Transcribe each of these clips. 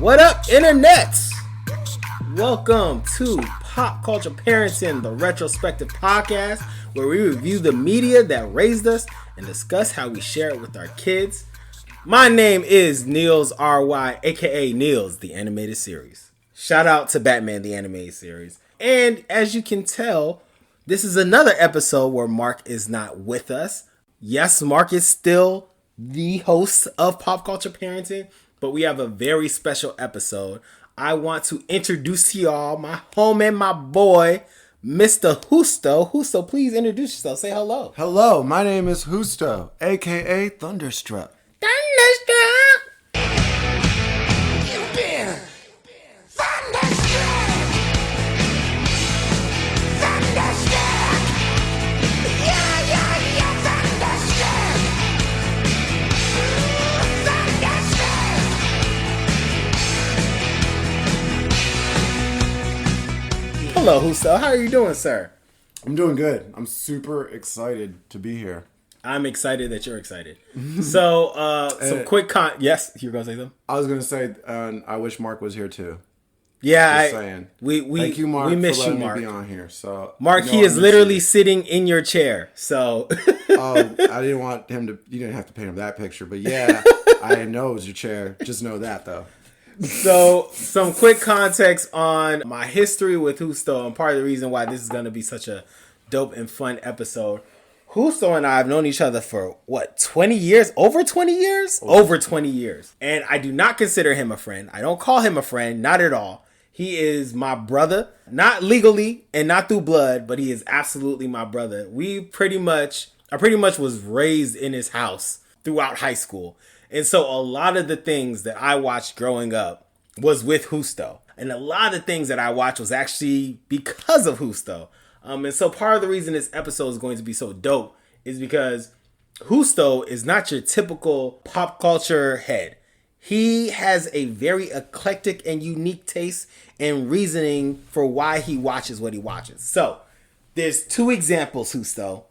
What up, internets? Welcome to Pop Culture Parenting, the retrospective podcast where we review the media that raised us and discuss how we share it with our kids. My name is Niels R.Y., aka Niels, the animated series. Shout out to Batman, the animated series. And as you can tell, this is another episode where Mark is not with us. Yes, Mark is still the host of Pop Culture Parenting, but we have a very special episode. I want to introduce to y'all my home and my boy, Mr. Justo. Justo, please introduce yourself. Say hello. Hello, my name is Justo, aka Thunderstruck. Thunderstruck! You've been thunderstruck! Thunderstruck! Yeah, thunderstruck! Thunderstruck! Hello, Justo. How are you doing, sir? I'm doing good. I'm super excited to be here. I'm excited that you're excited. So, some quick yes, you were going to say something? I was going to say, I wish Mark was here too. Yeah, Just saying. Thank you, Mark, we miss for you, letting Mark. me be on here. So, Mark, he is literally sitting in your chair. So, I didn't want him to. You didn't have to paint him that picture, but yeah, I know it was your chair. Just know that though. So, some quick context on my history with Justo, and part of the reason why this is going to be such a dope and fun episode. Justo and I have known each other for, 20 years? Over 20 years? Over 20 years. And I do not consider him a friend. I don't call him a friend, not at all. He is my brother, not legally and not through blood, but he is absolutely my brother. I pretty much was raised in his house throughout high school. And so a lot of the things that I watched growing up was with Justo. And a lot of the things that I watched was actually because of Justo. And so part of the reason this episode is going to be so dope is because Justo is not your typical pop culture head. He has a very eclectic and unique taste and reasoning for why he watches what he watches. So there's two examples, Justo.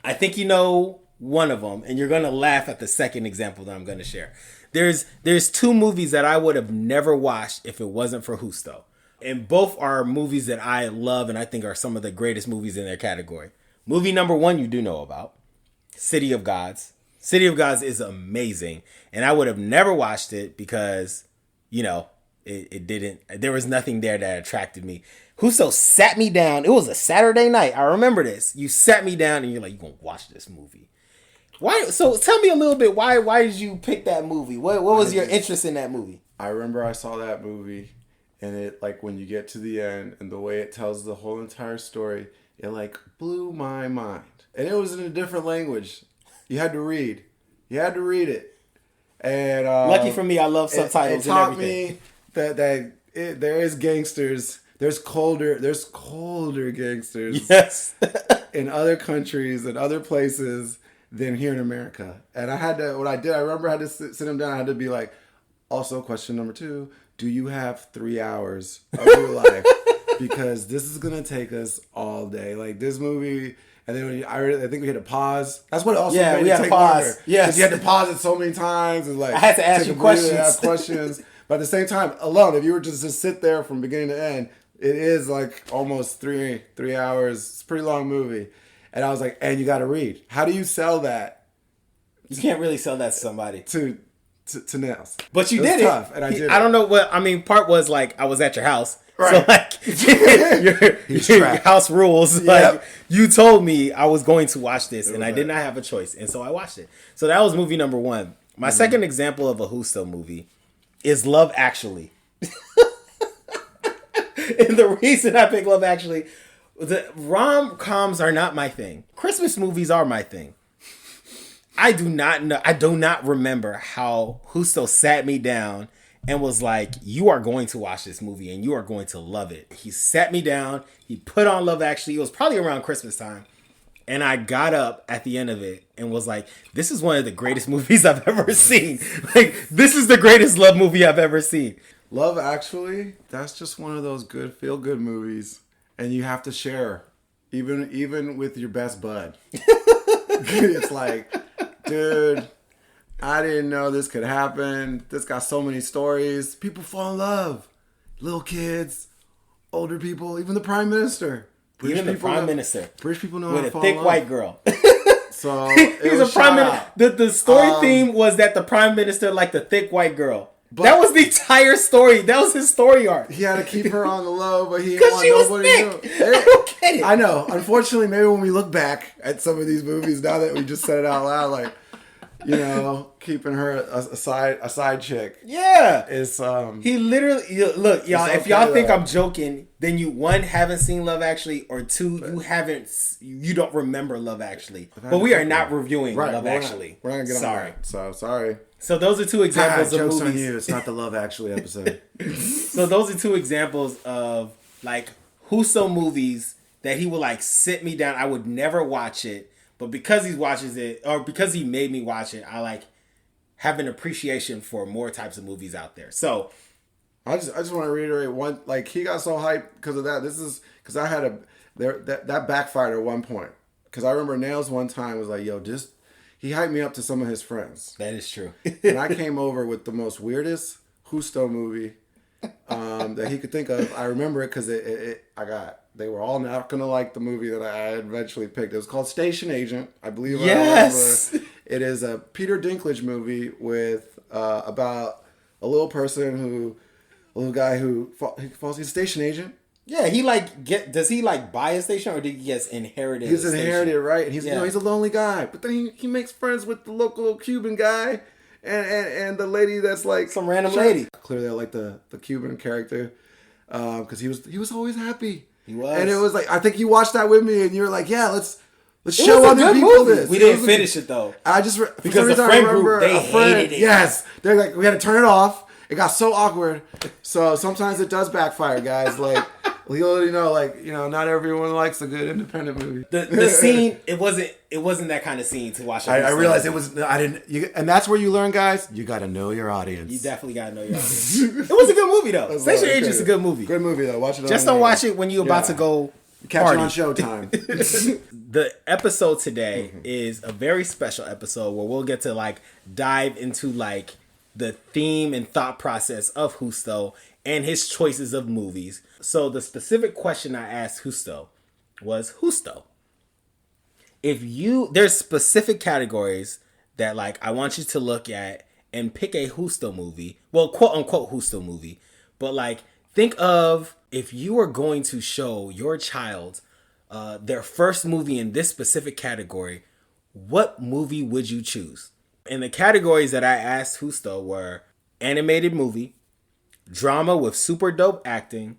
I think you know one of them, and you're going to laugh at the second example that I'm going to share. There's two movies that I would have never watched if it wasn't for Justo. And both are movies that I love and I think are some of the greatest movies in their category. Movie number one you do know about, City of Gods. City of Gods is amazing. And I would have never watched it because, there was nothing there that attracted me. Justo sat me down. It was a Saturday night. I remember this. You sat me down and you're like, you're going to watch this movie. Why? So tell me a little bit. Why did you pick that movie? What was your interest in that movie? I remember I saw that movie. And it, when you get to the end and the way it tells the whole entire story, it, blew my mind. And it was in a different language. You had to read. it. And lucky for me, I love subtitles it taught and everything. me that there is gangsters. There's colder gangsters Yes. in other countries and other places than here in America. And I remember I had to sit them down. I had to be like, also question number 2. Do you have 3 hours of your life? Because this is going to take us all day. This movie, and then I think we had to pause. That's what it also made we it had take to pause. longer. Yes. Because you had to pause it so many times. And I had to ask you questions. Ask questions. But at the same time, alone, if you were just to sit there from beginning to end, it is almost 3 hours. It's a pretty long movie. And I was like, and you got to read. How do you sell that? You can't really sell that to somebody. To nails. But you it was did tough, it. And I did I don't know what, part was I was at your house. Right. So your house rules. Yep. You told me I was going to watch this and I did not have a choice. And so I watched it. So that was movie number one. My second example of a Justo movie is Love Actually. And the reason I picked Love Actually, the rom-coms are not my thing. Christmas movies are my thing. I do not remember how Justo sat me down and was like, you are going to watch this movie and you are going to love it. He sat me down. He put on Love Actually. It was probably around Christmas time. And I got up at the end of it and was like, this is one of the greatest movies I've ever seen. This is the greatest love movie I've ever seen. Love Actually, that's just one of those good feel-good movies. And you have to share, even with your best bud. It's dude, I didn't know this could happen. This got so many stories. People fall in love. Little kids, older people, even the prime minister. Even the prime minister. British people know with how to a fall thick in love. white girl. So He was a prime minister. The story theme was that the prime minister liked the thick white girl. That was the entire story. That was his story arc. He had to keep her on the low, but he didn't want Because she was nobody to thick. know. I don't get it. I know. Unfortunately, maybe when we look back at some of these movies, now that we just said it out loud, like, you know, keeping her a side chick. Yeah. Is He literally look, y'all. It's If y'all okay, think though. I'm joking, then you one haven't seen Love Actually, or two you don't remember Love Actually. But we are not reviewing Love Actually. We're not gonna get sorry. on that. So sorry. So those are two examples of Jokes on movies. you. It's not the Love Actually episode. So those are two examples of like Justo movies that he would like sit me down. I would never watch it, but because he watches it, or because he made me watch it, I like have an appreciation for more types of movies out there. So I just want to reiterate one. Like, he got so hyped because of that. This is because I had that backfired at one point. Because I remember Nails one time was like, "Yo, just." He hyped me up to some of his friends. that is true. And I came over with the most weirdest Justo movie that he could think of. I remember it because they were all not gonna like the movie that I eventually picked. It was called Station Agent, I believe. Yes, it is a Peter Dinklage movie with about a little guy who falls. He's a station agent. yeah. He like does he like buy a station, or did he get inherited? He's a station? inherited, right? And he's Yeah. he's a lonely guy, but then he makes friends with the local Cuban guy and the lady that's like Some random lady. Clearly, I like the Cuban character because he was always happy. He was, and it was like, I think you watched that with me, and you were like, yeah, let's It show was a other good people movie. this. We It didn't was a- finish it though. I just Because the friend group, they a friend, hated it. Yes, they're like, we had to turn it off. It got so awkward. So sometimes it does backfire, guys. Like, you already know, like, you know, not everyone likes a good independent movie. The scene, it wasn't that kind of scene to watch. I realized it was. I didn't. And that's where you learn, guys. You got to know your audience. You definitely gotta know your audience. It was a good movie though. Station okay. Agent's a good movie. Good movie though. Watch it. Just on don't watch it when you're about to go Catch party. it on Showtime. The episode today is a very special episode where we'll get to like dive into like the theme and thought process of Justo and his choices of movies. So the specific question I asked Justo was, Justo, there's specific categories that like I want you to look at and pick a Justo movie, well, quote unquote Justo movie, but like think of if you were going to show your child their first movie in this specific category, what movie would you choose? And the categories that I asked Justo were animated movie, drama with super dope acting,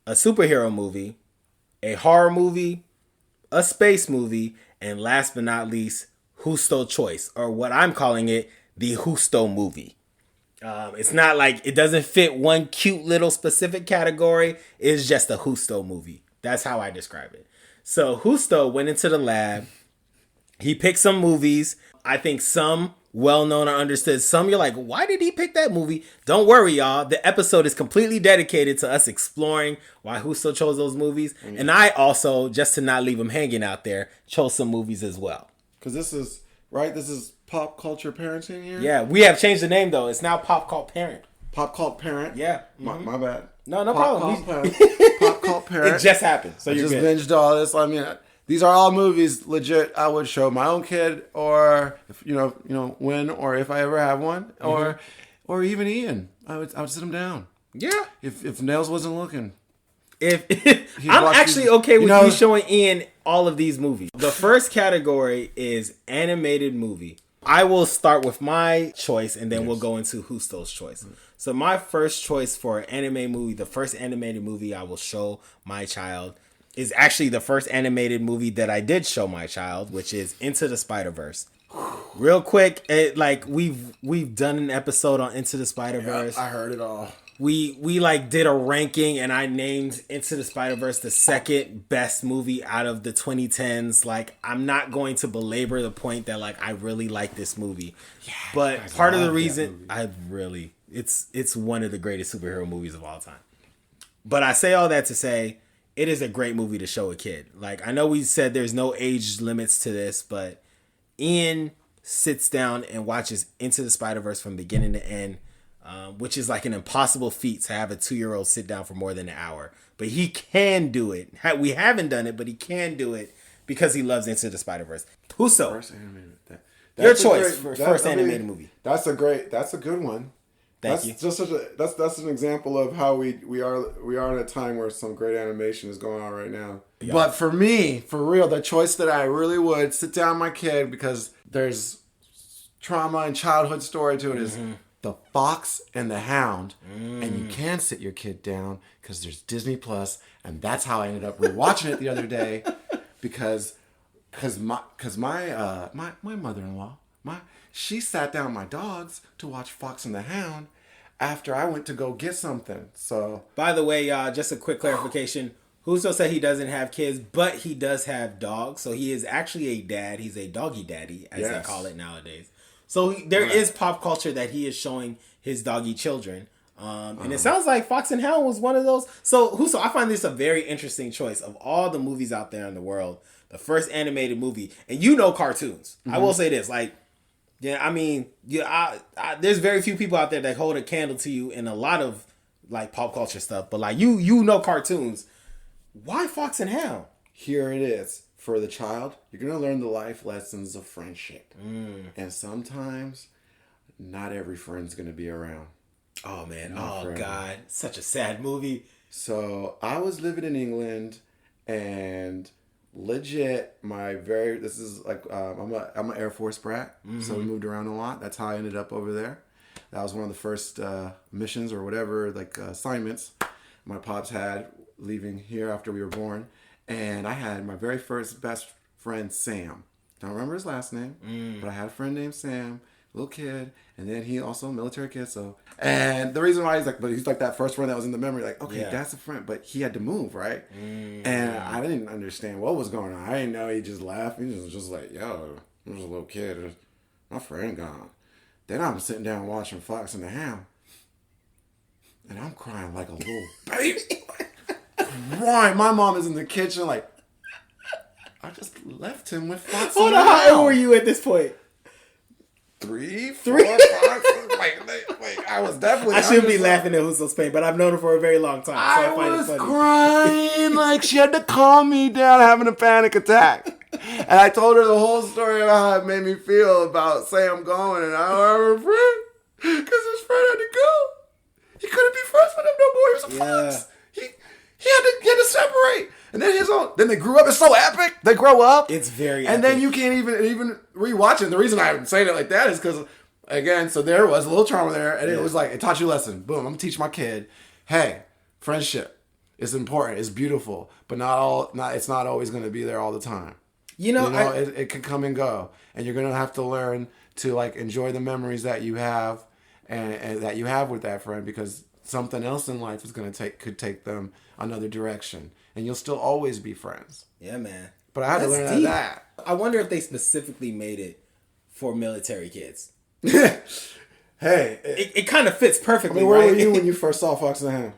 a superhero movie, a horror movie, a space movie, and last but not least, Justo choice, or what I'm calling it, the Justo movie. It's not like it doesn't fit one cute little specific category. It's just a Justo movie. That's how I describe it. So Justo went into the lab. He picked some movies. I think some well-known or understood. Some you're like, why did he pick that movie? Don't worry, y'all. The episode is completely dedicated to us exploring why Justo chose those movies. And I also, just to not leave him hanging out there, chose some movies as well. Because this is right. This is pop culture parenting here. Yeah, we have changed the name though. It's now Pop Cult Parent. Pop cult parent. Yeah. My bad. No Pop problem. Cult Pop cult parent. It just happened. So I you're just good. binged all this. I mean, these are all movies legit I would show my own kid, or if you know when or if I ever have one, or even Ian. I would sit him down. Yeah. If Nails wasn't looking. If He'd I'm watch actually these- okay with you know- you showing Ian all of these movies. The first category is animated movie. I will start with my choice and then we'll go into Justo's choice. So my first choice for an anime movie, the first animated movie I will show my child is actually the first animated movie that I did show my child, which is Into the Spider-Verse. Real quick, we've done an episode on Into the Spider-Verse. I heard it all. We like did a ranking and I named Into the Spider-Verse the second best movie out of the 2010s. Like, I'm not going to belabor the point that like I really like this movie. Yeah, but part of the reason it's one of the greatest superhero movies of all time. But I say all that to say it is a great movie to show a kid. Like, I know we said there's no age limits to this, but Ian sits down and watches Into the Spider-Verse from beginning to end, which is like an impossible feat to have a 2-year-old sit down for more than an hour. But he can do it. We haven't done it, but he can do it because he loves Into the Spider-Verse. Justo, First animated. your choice for first animated movie. That's a good one. Thank you. Just that's an example of how we are in a time where some great animation is going on right now. Yeah. But for me, for real, the choice that I really would sit down with my kid, because there's trauma and childhood story to it, is The Fox and the Hound. And you can sit your kid down because there's Disney Plus, and that's how I ended up rewatching it the other day, because my mother-in-law, she sat down my dogs to watch Fox and the Hound after I went to go get something. So, by the way, just a quick clarification. Justo said he doesn't have kids, but he does have dogs. So he is actually a dad. He's a doggy daddy, as they call it nowadays. So there is pop culture that he is showing his doggy children. And it sounds like Fox and Hound was one of those. So Justo, I find this a very interesting choice. Of all the movies out there in the world, the first animated movie, and cartoons. I will say this, like, yeah, I mean, there's very few people out there that hold a candle to you in a lot of like pop culture stuff, but like you know cartoons. Why Fox and Hound? Here it is. For the child, you're going to learn the life lessons of friendship. And sometimes not every friend's going to be around. Oh man, God, such a sad movie. So I was living in England, and legit, this is like, I'm an Air Force brat, so we moved around a lot. That's how I ended up over there. That was one of the first missions or whatever, like assignments my pops had leaving here after we were born. And I had my very first best friend, Sam. Don't remember his last name, but I had a friend named Sam, little kid, and then he also a military kid. So, and the reason why he's like that first friend that was in the memory, like, okay, that's a friend, but he had to move, right? And I didn't understand what was going on. I didn't know he just left. He was just like, yo, I was a little kid. My friend gone. Then I'm sitting down watching Fox and the Hound, and I'm crying like a little baby. Crying. My mom is in the kitchen like, I just left him with Fox and the Hound. How old were you at this point? 3, 4, 5. Like I was definitely. I shouldn't be laughing at Justo's pain, but I've known her for a very long time. So I find it funny. Crying like she had to calm me down, having a panic attack. And I told her the whole story about how it made me feel about Sam going, and I don't have a friend because his friend had to go. He couldn't be friends with him no more. He was a fox. He had to separate. And then then they grew up. It's so epic. They grow up. It's very epic. And then you can't even rewatch it. The reason I'm saying it like that is because, again, so there was a little trauma there, and it was like, it taught you a lesson. Boom, I'm going to teach my kid, hey, friendship is important. It's beautiful, but it's not always going to be there all the time. It can come and go. And you're going to have to learn to like enjoy the memories that you have and that you have with that friend, because something else in life could take them another direction, and you'll still always be friends. Yeah, man. But I had to learn that. I wonder if they specifically made it for military kids. Hey, it kind of fits perfectly. Where right? were you when you first saw Fox and the Hound?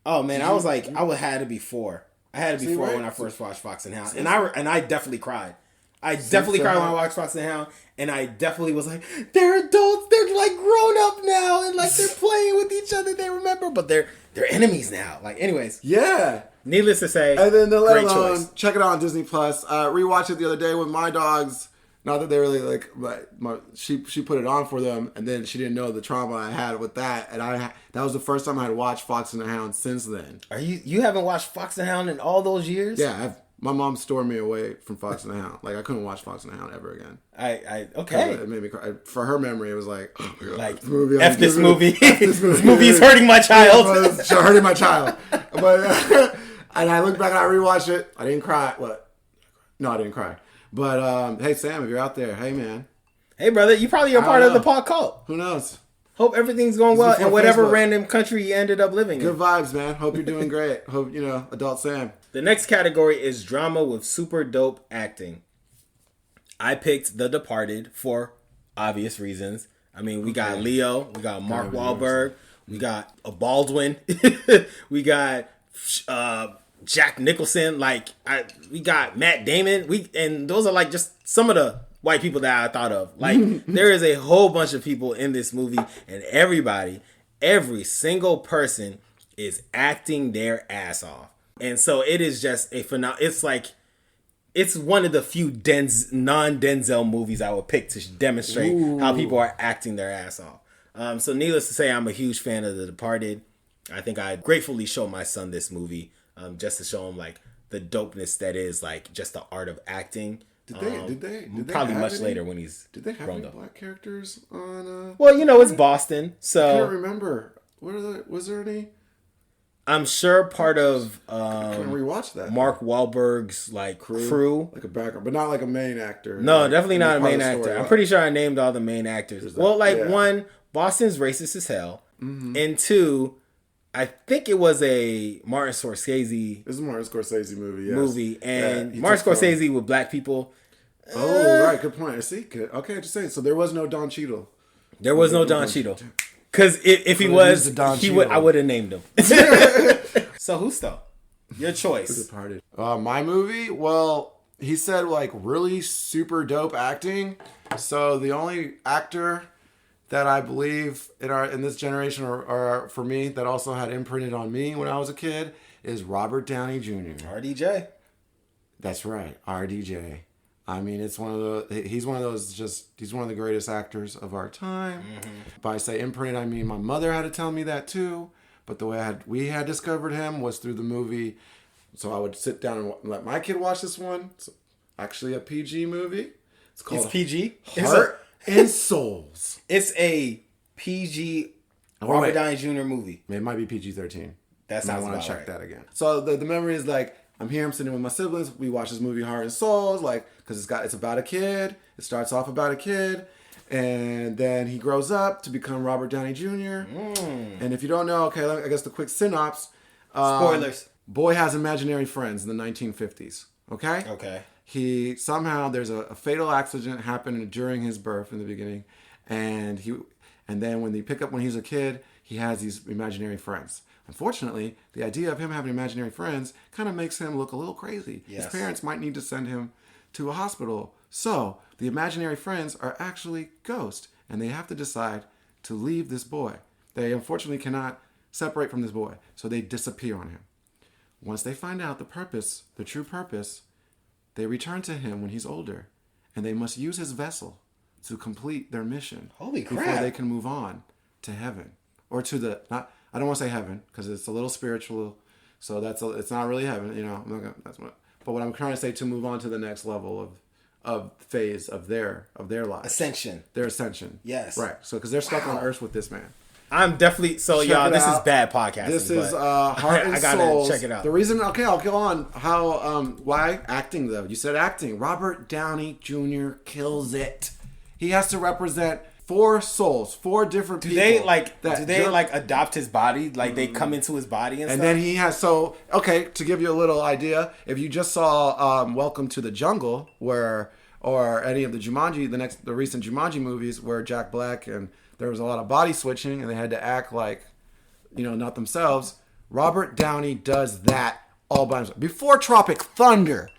Oh man, I had to be 4. I had to be 4 when I first watched Fox and Hound, and I definitely cried. I definitely cried when I watched Fox and the Hound, and I definitely was like, they're adults, they're like grown up now, and like they're playing with each other. They remember, but they're enemies now. Like, anyways, yeah. Needless to say, and then great choice. Check it out on Disney Plus. Rewatched it the other day with my dogs. Not that they really like, but she put it on for them, and then she didn't know the trauma I had with that, and that was the first time I had watched Fox and the Hound since then. Are you haven't watched Fox and the Hound in all those years? Yeah, my mom stored me away from Fox and the Hound. Like I couldn't watch Fox and the Hound ever again. Okay. It made me cry. For her memory, it was like, oh my God, like this movie. This movie is hurting my child. It's hurting my child. But and I look back and I rewatched it. I didn't cry. What? No, I didn't cry. But hey, Sam, if you're out there, hey man. Hey brother, you probably are part of the pod cult. Who knows? Hope everything's going well in whatever random country you ended up living in. Good vibes, man. Hope you're doing great. Hope, adult Sam. The next category is drama with super dope acting. I picked The Departed for obvious reasons. I mean, we got Leo, we got Mark Wahlberg, we got a Baldwin, we got Jack Nicholson, we got Matt Damon. And those are like just some of the white people that I thought of. Like, there is a whole bunch of people in this movie, and every single person is acting their ass off. And so it is just a phenomenal. It's like, it's one of the few non-Denzel movies I would pick to demonstrate how people are acting their ass off. So needless to say, I'm a huge fan of The Departed. I think I gratefully show my son this movie just to show him like the dopeness that is like just the art of acting. Did they probably have much any, later when he's Did they have grown any up. black characters on? Well, you know, it's Boston, I so can't remember. Was there any? I'm sure part of I can rewatch that. Mark Wahlberg's like crew. Like a background, but not like a main actor. No, like, definitely not a part main of the actor. story. I'm pretty sure I named all the main actors. Well, like yeah. one, Boston's racist as hell, and two, I think it was a Martin Scorsese This is a Martin Scorsese movie. Yes. movie, and he Martin took Scorsese with black people. Oh, right. Good point. I see. Good. Okay, just saying. So there was no Don Cheadle. There was no Don Cheadle. Because if he was, used the Don he would. Cheadle. I would have named him. So Justo, your choice. Departed. My movie. Well, he said like really super dope acting. So the only actor that I believe in this generation or for me that also had imprinted on me when I was a kid is Robert Downey Jr. RDJ. That's right, RDJ. I mean, he's one of the greatest actors of our time. By say imprinted, I mean my mother had to tell me that too. But the way we had discovered him was through the movie. So I would sit down and let my kid watch this one. It's actually a PG movie. It's called PG. Heart and Souls. It's a PG Oh, Robert wait. Downey Jr. movie. It might be PG-13. That I sounds want about to check right. that again. So the memory is like I'm here. I'm sitting with my siblings. We watch this movie Heart and Souls, like because it's about a kid. It starts off about a kid, and then he grows up to become Robert Downey Jr. And if you don't know, okay, I guess the quick synopsis. Spoilers. Boy has imaginary friends in the 1950s. Okay. Okay. He somehow there's a fatal accident happened during his birth in the beginning, and then when they pick up when he's a kid, he has these imaginary friends. Unfortunately, the idea of him having imaginary friends kind of makes him look a little crazy. Yes. His parents might need to send him to a hospital. So the imaginary friends are actually ghosts, and they have to decide to leave this boy. They unfortunately cannot separate from this boy, so they disappear on him. Once they find out the true purpose, they return to him when he's older, and they must use his vessel to complete their mission. Holy crap. Before they can move on to heaven or to I don't want to say heaven because it's a little spiritual, so it's not really heaven, you know. But what I'm trying to say to move on to the next level of phase of their lives, Ascension. their ascension. Yes. Right. So because they're stuck on Earth with this man. I'm definitely Check y'all. it This out. is bad podcasting. This is but Heart and I gotta Souls. check it out. The reason, okay, I'll go on. How, why acting though? You said acting. Robert Downey Jr. kills it. He has to represent 4 souls, 4 different people. Do they adopt his body? Like they come into his body and stuff? then he has to give you a little idea. If you just saw Welcome to the Jungle, or any of the the recent Jumanji movies where Jack Black and there was a lot of body switching and they had to act like, not themselves. Robert Downey does that all by himself. Before Tropic Thunder,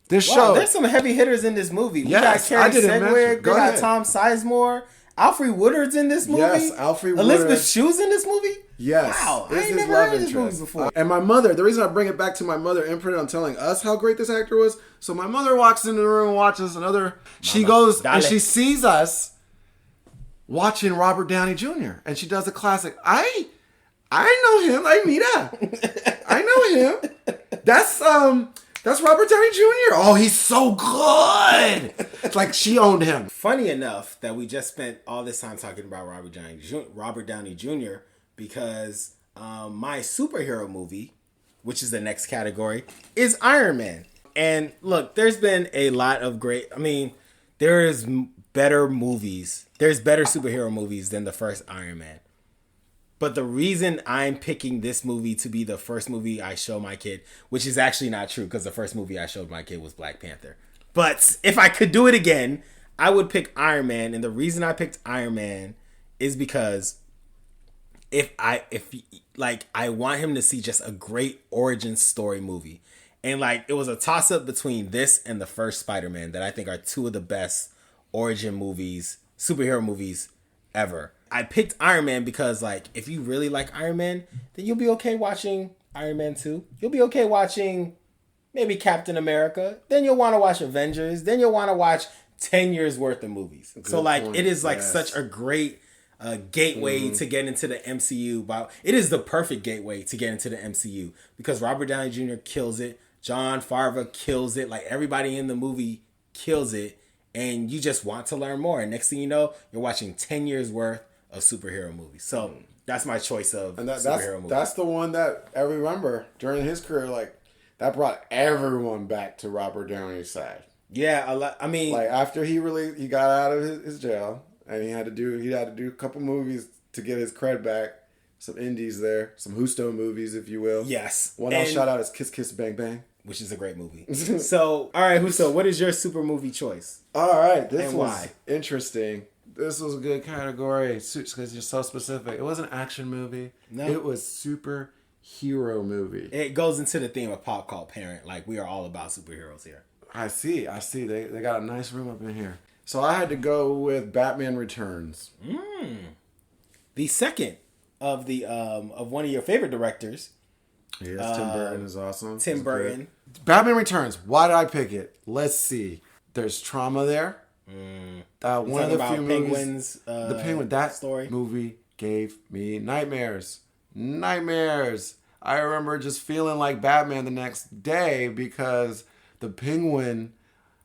this show. There's some heavy hitters in this movie. We Yes, got Carrie I didn't mention- Sedgwick. We go got ahead. Tom Sizemore. Alfred Woodard's in this movie. Yes, Alfred Elizabeth Woodard. Shue's in this movie. Yes. Wow, I This ain't is never love heard of this movie interest. before. And my mother, the reason I bring it back to my mother imprinted on telling us how great this actor was. So my mother walks into the room and watches she goes Dale. and she sees us watching Robert Downey Jr. And she does the classic, I know him. I know him. That's Robert Downey Jr. Oh, he's so good. It's like she owned him. Funny enough that we just spent all this time talking about Robert Downey Jr. because my superhero movie, which is the next category, is Iron Man. And look, there's been a lot of there is better movies. There's better superhero movies than the first Iron Man. But the reason I'm picking this movie to be the first movie I show my kid, which is actually not true because the first movie I showed my kid was Black Panther. But if I could do it again, I would pick Iron Man. And the reason I picked Iron Man is because I want him to see just a great origin story movie. And it was a toss up between this and the first Spider-Man that I think are 2 of the best origin movies, superhero movies ever. I picked Iron Man because, like, if you really like Iron Man, then you'll be okay watching Iron Man 2. You'll be okay watching maybe Captain America. Then you'll want to watch Avengers. Then you'll want to watch 10 years worth of movies. Good so, like, point. it is, like, Yes. such a great gateway to get into the MCU. But it is the perfect gateway to get into the MCU because Robert Downey Jr. kills it. John Favreau kills it. Like, everybody in the movie kills it. And you just want to learn more. And next thing you know, you're watching 10 years worth of superhero movies. So that's my choice of superhero movies. That's the one that I remember during his career. Like, that brought everyone back to Robert Downey's side. Yeah, I mean, Like, after he got out of his jail, and he had to do a couple movies to get his cred back. Some indies there, some Justo movies, if you will. yes. One I'll shout out is Kiss Kiss Bang Bang, which is a great movie. So, all right, Justo, what is your super movie choice? All right, this And was why? interesting. This was a good category because you're so specific. It was an action movie. No. It was superhero movie. It goes into the theme of Pop Cult Parent. Like, we are all about superheroes here. I see. They got a nice room up in here. So I had to go with Batman Returns. The second of the of one of your favorite directors, Yes, Tim Burton is awesome. Tim It's Burton. good. Batman Returns. Why did I pick it? Let's see. There's trauma there. One of the about few movies. Penguins, The Penguin. That story. movie gave me nightmares. Nightmares. I remember just feeling like Batman the next day because the Penguin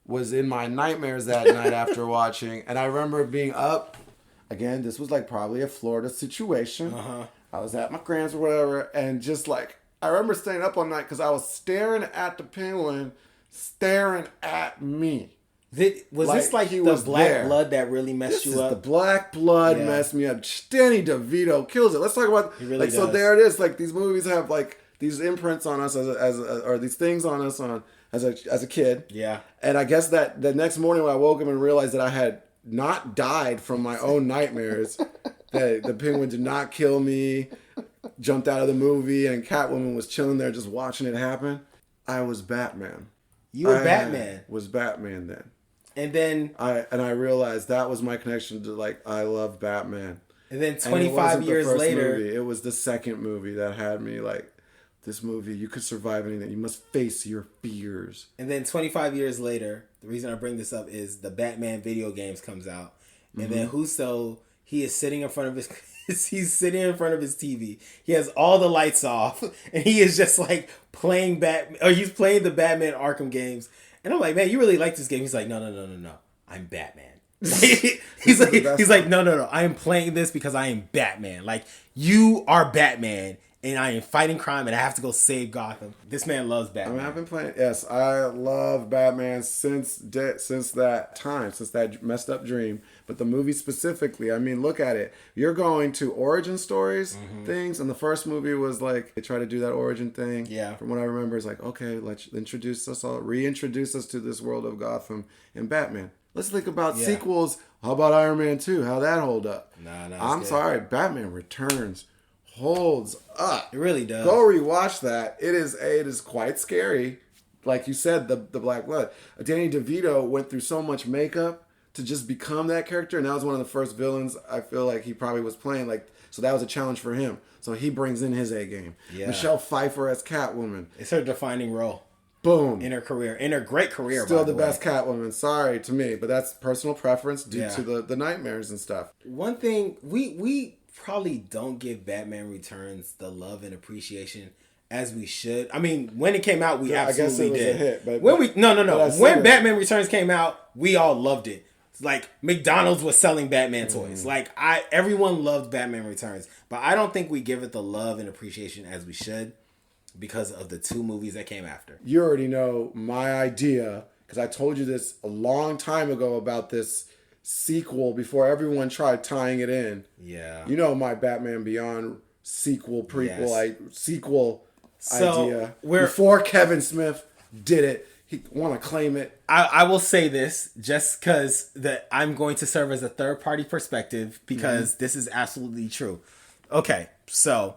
was in my nightmares that night after watching. And I remember being up. Again, this was like probably a Florida situation. I was at my grand's or whatever. And just like, I remember staying up all night because I was staring at the Penguin, staring at me. Was Like, this like he the was black there. blood that really messed This you is up? the black blood Yeah. messed me up. Danny DeVito kills it. Let's talk about He really like so. does. There it is. Like these movies have like these imprints on us or these things on us as a kid. Yeah. And I guess that the next morning when I woke up and realized that I had not died from my own nightmares, that the Penguin did not kill me, jumped out of the movie, and Catwoman was chilling there just watching it happen. I was Batman. You were I Batman. Was Batman then. And then I realized that was my connection to like I love Batman. and then And it 25 wasn't the years first later, movie. It was the second movie that had me like, this movie, you could survive anything. You must face your fears. and then 25 years later, the reason I bring this up is the Batman video games comes out. And then Justo, he is sitting in front of he's sitting in front of his TV. He has all the lights off and he is just like playing he's playing the Batman Arkham games. And I'm like, man, you really like this game? He's like, no. I'm Batman. he's like, no. I am playing this because I am Batman. Like, you are Batman and I am fighting crime and I have to go save Gotham. This man loves I Batman. mean, I've been playing. Yes, I love Batman since that time, since that messed up dream. But the movie specifically, I mean, look at it. You're going to origin stories, things, and the first movie was like they try to do that origin thing. Yeah. From what I remember, it's like, okay, let's reintroduce us to this world of Gotham and Batman. Let's think about sequels. How about Iron Man 2? How that hold up? Nah, it's I'm good. sorry, Batman Returns holds up. It really does. Go rewatch that. It is quite scary. Like you said, the black blood. Danny DeVito went through so much makeup to just become that character, and that was one of the first villains I feel like he probably was playing. Like, so that was a challenge for him. So he brings in his A game. Yeah. Michelle Pfeiffer as Catwoman. It's her defining role Boom. in her career, in her great career. Still by the way. best Catwoman. Sorry to me, but that's personal preference due Yeah. to the nightmares and stuff. One thing we probably don't give Batman Returns the love and appreciation as we should. I mean, when it came out, we Yeah, I guess absolutely it was did. a hit, but- when we but I said when it. Batman Returns came out, we all loved it. It's like McDonald's was selling Batman toys. Like everyone loved Batman Returns, but I don't think we give it the love and appreciation as we should because of the two movies that came after. You already know my idea because I told you this a long time ago about this sequel before everyone tried tying it in. Yeah. You know my Batman Beyond sequel, prequel, Yes. sequel So, idea. we're- Before Kevin Smith did it, he want to claim it. I will say this just because that I'm going to serve as a third party perspective because this is absolutely true. Okay, so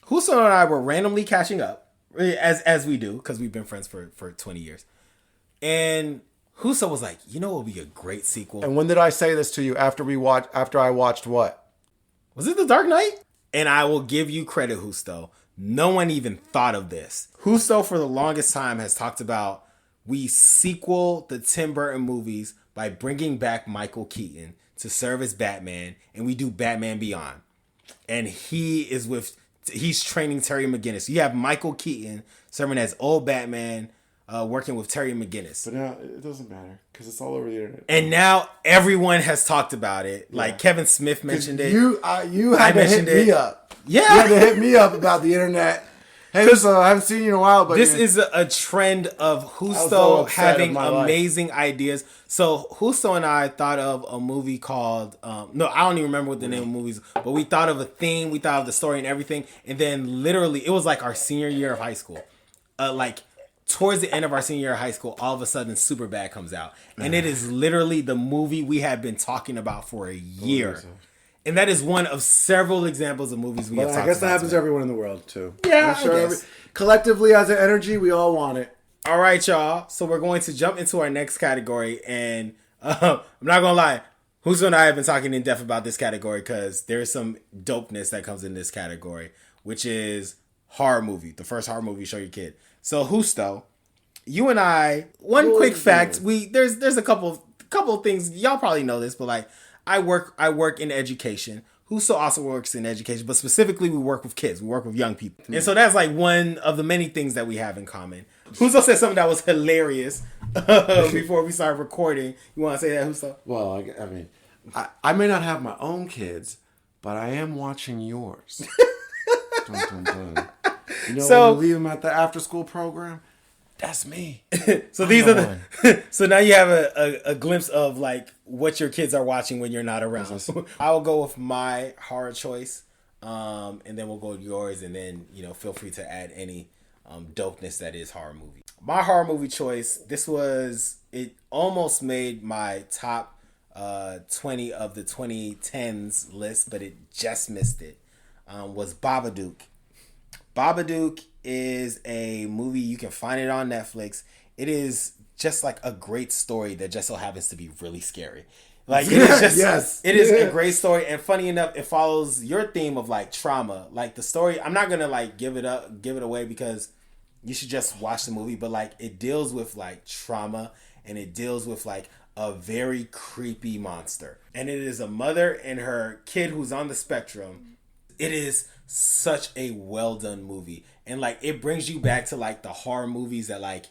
Huso and I were randomly catching up as we do because we've been friends for 20 years, and Huso was like, you know what would be a great sequel? And when did I say this to you? After I watched what? Was it The Dark Knight? And I will give you credit, Justo. No one even thought of this. Justo, for the longest time, has talked about we sequel the Tim Burton movies by bringing back Michael Keaton to serve as Batman, and we do Batman Beyond. And he's training Terry McGinnis. You have Michael Keaton serving as old Batman, working with Terry McGinnis. But now it doesn't matter because it's all over the internet. And now everyone has talked about it. Like Kevin Smith mentioned it. You had to hit me up. Yeah. You had to hit me up about the internet. Hey, so I haven't seen you in a while, but this is a trend of Justo so having of amazing ideas. So Justo and I thought of a movie called no, I don't even remember what the name of the movie is, but we thought of a theme, we thought of the story and everything, and then literally it was like our senior year of high school, like towards the end of our senior year of high school, all of a sudden Superbad comes out, and it is literally the movie we have been talking about for a year. And that is one of several examples of movies we have talked about. I guess that happens to everyone in the world, too. Yeah, I'm sure I guess. Collectively, as an energy, we all want it. All right, y'all. So we're going to jump into our next category. And I'm not going to lie. Justo and I have been talking in depth about this category because there's some dopeness that comes in this category, which is horror movie. The first horror movie you show your kid. So, Justo, you and I, quick fact. There's a couple of things. Y'all probably know this, but like, I work in education. Justo also works in education, but specifically we work with kids. We work with young people. And so that's like one of the many things that we have in common. Justo said something that was hilarious before we started recording. You want to say that, Justo? Well, I mean, I may not have my own kids, but I am watching yours. Dun, dun, dun. You know, So- when you leave them at the after-school program, that's me. So these are the. So now you have a glimpse of like what your kids are watching when you're not around. I will go with my horror choice, and then we'll go with yours, and then feel free to add any dopeness that is horror movie. My horror movie choice. It almost made my top 20 of the 2010s list, but it just missed it. Was Babadook. Babadook is a movie, you can find it on Netflix. It is just like a great story that just so happens to be really scary. Like it is just it is a great story, and funny enough, it follows your theme of like trauma. Like the story, I'm not gonna like give it away because you should just watch the movie, but like it deals with like trauma, and it deals with like a very creepy monster. And it is a mother and her kid who's on the spectrum. It is such a well done movie, and like it brings you back to like the horror movies that like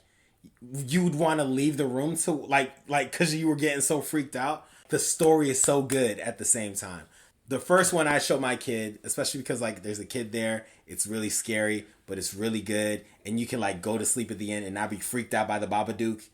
you would want to leave the room to like because you were getting so freaked out. The story is so good at the same time. The first one I show my kid, especially because like there's a kid there, it's really scary, but it's really good, and you can like go to sleep at the end and not be freaked out by the Babadook.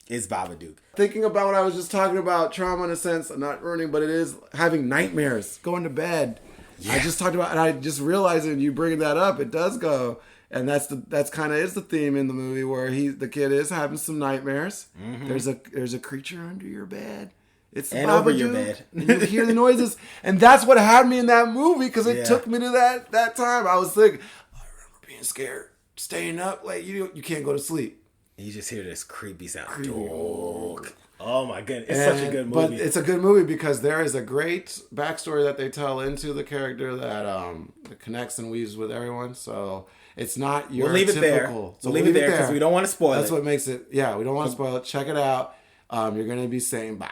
It's Babadook. Thinking about what I was just talking about, trauma in a sense, not ruining, but it is having nightmares, going to bed. Yeah. I just talked about, and I just realized that you bringing that up, it does go, and that's kind of is the theme in the movie where the kid is having some nightmares. Mm-hmm. There's a creature under your bed. It's and over your bed. And you hear the noises, and that's what had me in that movie because it took me to that time. I was like, I remember being scared, staying up late. You can't go to sleep. You just hear this creepy sound. Oh my goodness. It's such a good movie. But it's a good movie because there is a great backstory that they tell into the character that connects and weaves with everyone. So it's not your We'll leave it there. So we'll leave it there because we don't want to spoil That's it. what makes it. Yeah, we don't want to spoil it. Check it out. You're going to be saying, bah,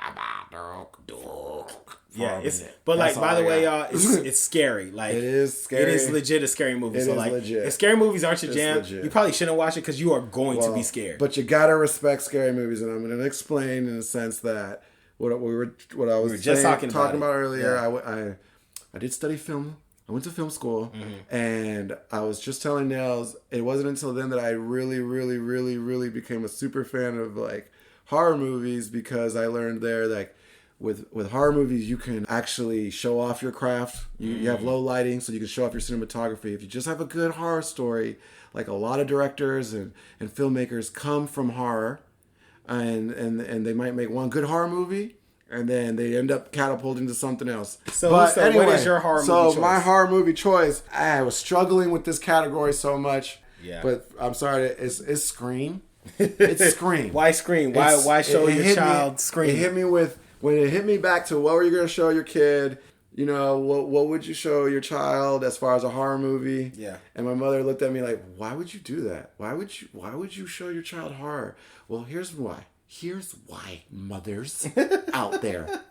yeah, but like, by the way, y'all, it's scary. Like, it is scary. It is legit a scary movie. So like, if scary movies aren't your jam, you probably shouldn't watch it because you are going to be scared. But you gotta respect scary movies, and I'm going to explain in a sense that what I was just talking about earlier. Yeah. I did study film. I went to film school, and I was just telling Nels, it wasn't until then that I really, really, really, really became a super fan of like horror movies because I learned there like. With horror movies, you can actually show off your craft. You have low lighting, so you can show off your cinematography. If you just have a good horror story, like a lot of directors and filmmakers come from horror, and they might make one good horror movie, and then they end up catapulting to something else. So anyway, what is your horror movie choice? So my horror movie choice, I was struggling with this category so much. Yeah. But I'm sorry, it's Scream. It's Scream. Why Scream? Why show your child Scream? It hit me when it hit me back to what were you going to show your kid? You know, what would you show your child as far as a horror movie? Yeah. And my mother looked at me like, why would you do that? Why would you show your child horror? Well, here's why. Here's why, mothers out there.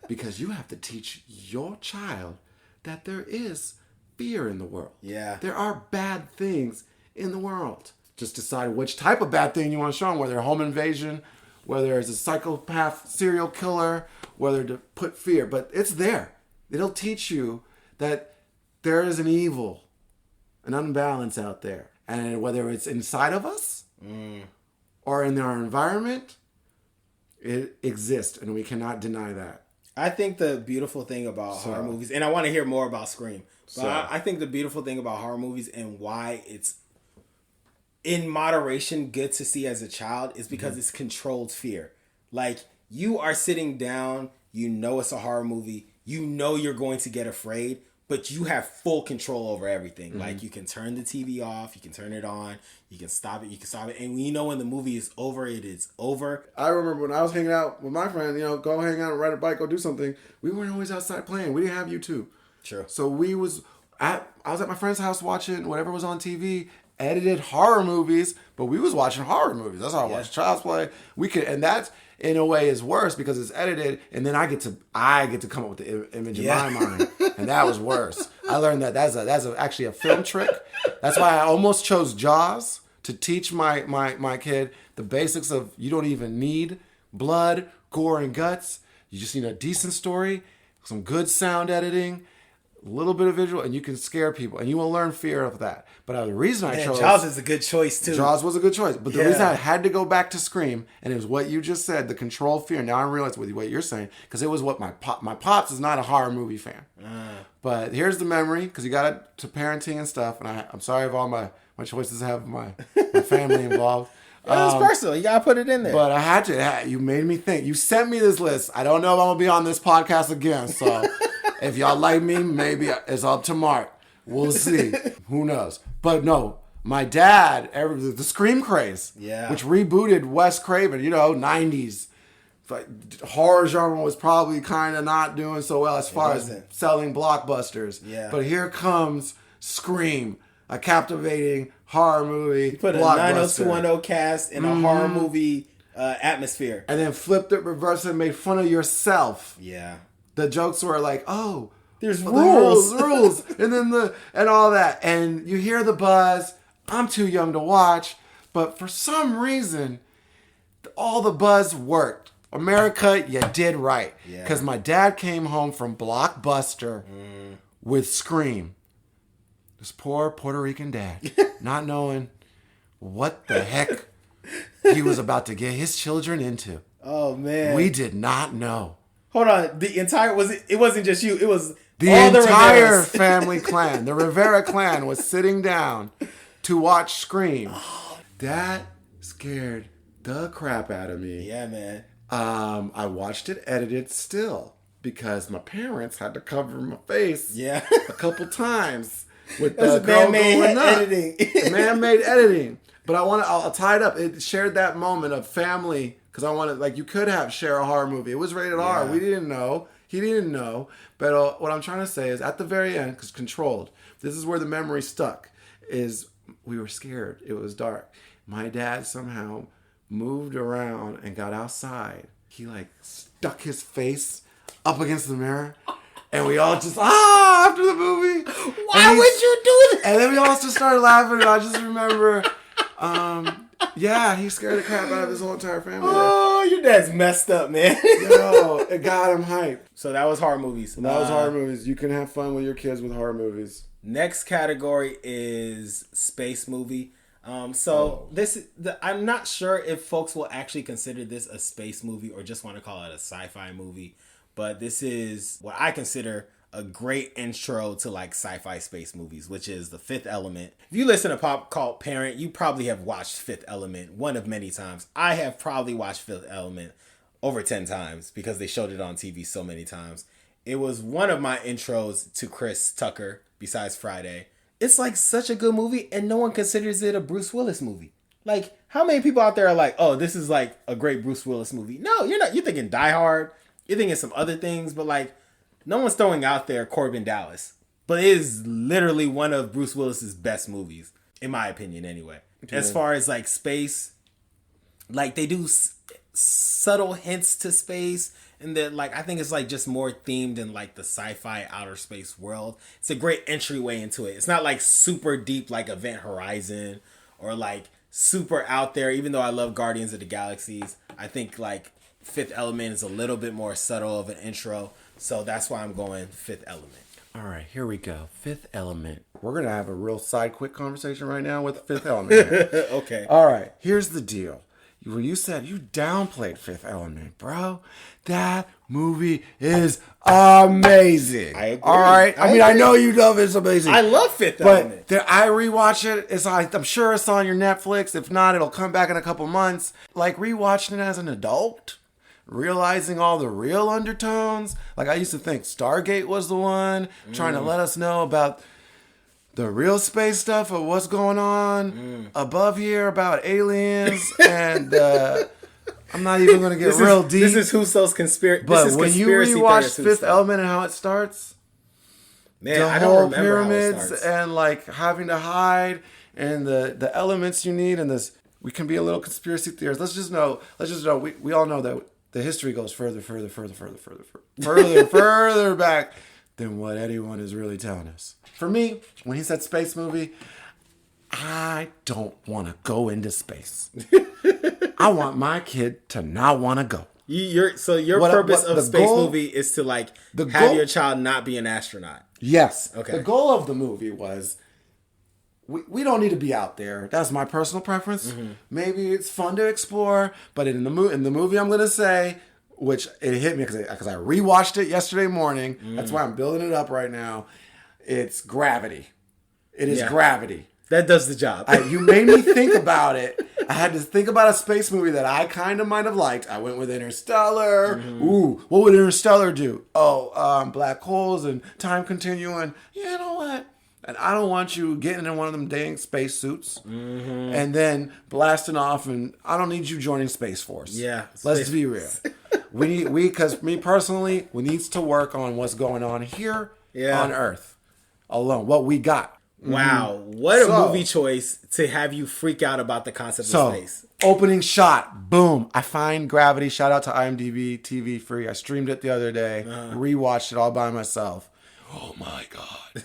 Because you have to teach your child that there is fear in the world. Yeah. There are bad things in the world. Just decide which type of bad thing you want to show them, whether home invasion, whether it's a psychopath serial killer, whether to put fear. But it's there. It'll teach you that there is an evil, an unbalance out there. And whether it's inside of us or in our environment, it exists, and we cannot deny that. I think the beautiful thing about horror movies, and I want to hear more about Scream, but I think the beautiful thing about horror movies and why it's in moderation good to see as a child is because it's controlled fear. Like, you are sitting down, you know it's a horror movie, you know you're going to get afraid, but you have full control over everything. Like, you can turn the TV off, you can turn it on, you can stop it, and you know when the movie is over, it is over. I remember when I was hanging out with my friend, go hang out, ride a bike, go do something. We weren't always outside playing. We didn't have YouTube. Sure. So I was at my friend's house watching whatever was on TV, edited horror movies, but we was watching horror movies. That's how I watched Child's Play. And that's in a way is worse because it's edited, and then I get to come up with the image in my mind, and that was worse. I learned that that's actually a film trick. That's why I almost chose Jaws to teach my kid the basics of you don't even need blood, gore, and guts. You just need a decent story, some good sound editing, a little bit of visual, and you can scare people, and you will learn fear of that. But the reason I chose Jaws is a good choice too. Jaws was a good choice, but the reason I had to go back to Scream, and it was what you just said, the control fear. Now I realize what you're saying, because it was what my pops is not a horror movie fan. But here's the memory, because you got it to parenting and stuff, and I'm sorry if all my choices have my family involved. It's personal. You gotta put it in there. But I had to. You made me think. You sent me this list. I don't know if I'm gonna be on this podcast again. So if y'all like me, maybe it's up to Mark. We'll see. Who knows? But no, my dad, the Scream craze, which rebooted Wes Craven. 90s. Horror genre was probably kind of not doing so well as far as selling blockbusters. Yeah. But here comes Scream, a captivating horror movie. You put a 90210 cast in a horror movie atmosphere. And then flipped it, reversed it, and made fun of yourself. Yeah. The jokes were like, oh, there's rules. And then and all that. And you hear the buzz. I'm too young to watch. But for some reason, all the buzz worked. America, you did right. Because my dad came home from Blockbuster with Scream. This poor Puerto Rican dad, not knowing what the heck he was about to get his children into. Oh, man. We did not know. Hold on. It wasn't just you. It was the entire family clan. The Rivera clan was sitting down to watch Scream. That scared the crap out of me. Yeah, man. I watched it edited still because my parents had to cover my face a couple times. With the man-made editing. Man-made editing. But I'll tie it up. It shared that moment of family, because I wanted, you could share a horror movie. It was rated R. We didn't know. He didn't know. But what I'm trying to say is at the very end, because controlled, this is where the memory stuck, is we were scared. It was dark. My dad somehow moved around and got outside. He stuck his face up against the mirror. And we all just, after the movie. Why would you do that? And then we all just started laughing. And I just remember, he scared the crap out of his whole entire family. Oh, your dad's messed up, man. It got him hyped. So that was horror movies. That was horror movies. You can have fun with your kids with horror movies. Next category is space movie. I'm not sure if folks will actually consider this a space movie or just want to call it a sci-fi movie. But this is what I consider a great intro to sci-fi space movies, which is The Fifth Element. If you listen to Pop Cult Parent, you probably have watched Fifth Element one of many times. I have probably watched Fifth Element over 10 times because they showed it on TV so many times. It was one of my intros to Chris Tucker besides Friday. It's such a good movie and no one considers it a Bruce Willis movie. Like, how many people out there are like, oh, this is like a great Bruce Willis movie? No, you're not. You're thinking Die Hard. You're thinking some other things, but like, no one's throwing out there Corbin Dallas. But it is literally one of Bruce Willis's best movies, in my opinion, anyway. Yeah. As far as like space, like they do subtle hints to space, and that like I think it's like just more themed in like the sci-fi outer space world. It's a great entryway into it. It's not like super deep like Event Horizon or like super out there. Even though I love Guardians of the Galaxies, I think like Fifth Element is a little bit more subtle of an intro. So that's why I'm going Fifth Element. All right, here we go. Fifth Element. We're going to have a real side quick conversation right now with Fifth Element. Okay. All right, here's the deal. When you said you downplayed Fifth Element, bro, that movie is amazing. I agree. All right? I mean, I know you love it. It's amazing. I love Fifth Element. But I rewatch it. I'm sure it's on your Netflix. If not, it'll come back in a couple months. Like, rewatching it as an adult, realizing all the real undertones. Like, I used to think Stargate was the one trying to let us know about the real space stuff of what's going on above here about aliens. And I'm not even going to get real deep. This is Justo's conspiracy. But when you rewatch Fifth Element and how it starts, man, the I whole don't remember pyramids how it starts. and like having to hide and the elements you need and this, we can be a little conspiracy theorists. Let's just know we all know that the history goes further back than what anyone is really telling us. For me, when he said space movie, I don't want to go into space. I want my kid to not want to go. Your purpose of space movie is to like have your child not be an astronaut. Yes. Okay. The goal of the movie was we don't need to be out there. That's my personal preference. Mm-hmm. Maybe it's fun to explore, but in the movie I'm going to say, which it hit me because I rewatched it yesterday morning. That's why I'm building it up right now. It's Gravity. It is Gravity. That does the job. You made me think about it. I had to think about a space movie that I kind of might have liked. I went with Interstellar. Mm-hmm. Ooh, what would Interstellar do? Black holes and time continuum. You know what? And I don't want you getting in one of them dang space suits and then blasting off. And I don't need you joining Space Force. Yeah. Let's be real. Because me personally, we need to work on what's going on here on Earth alone. What we got. Wow, what a movie choice to have you freak out about the concept of space. Opening shot, boom. I find Gravity. Shout out to IMDb TV free. I streamed it the other day, rewatched it all by myself. Oh my God.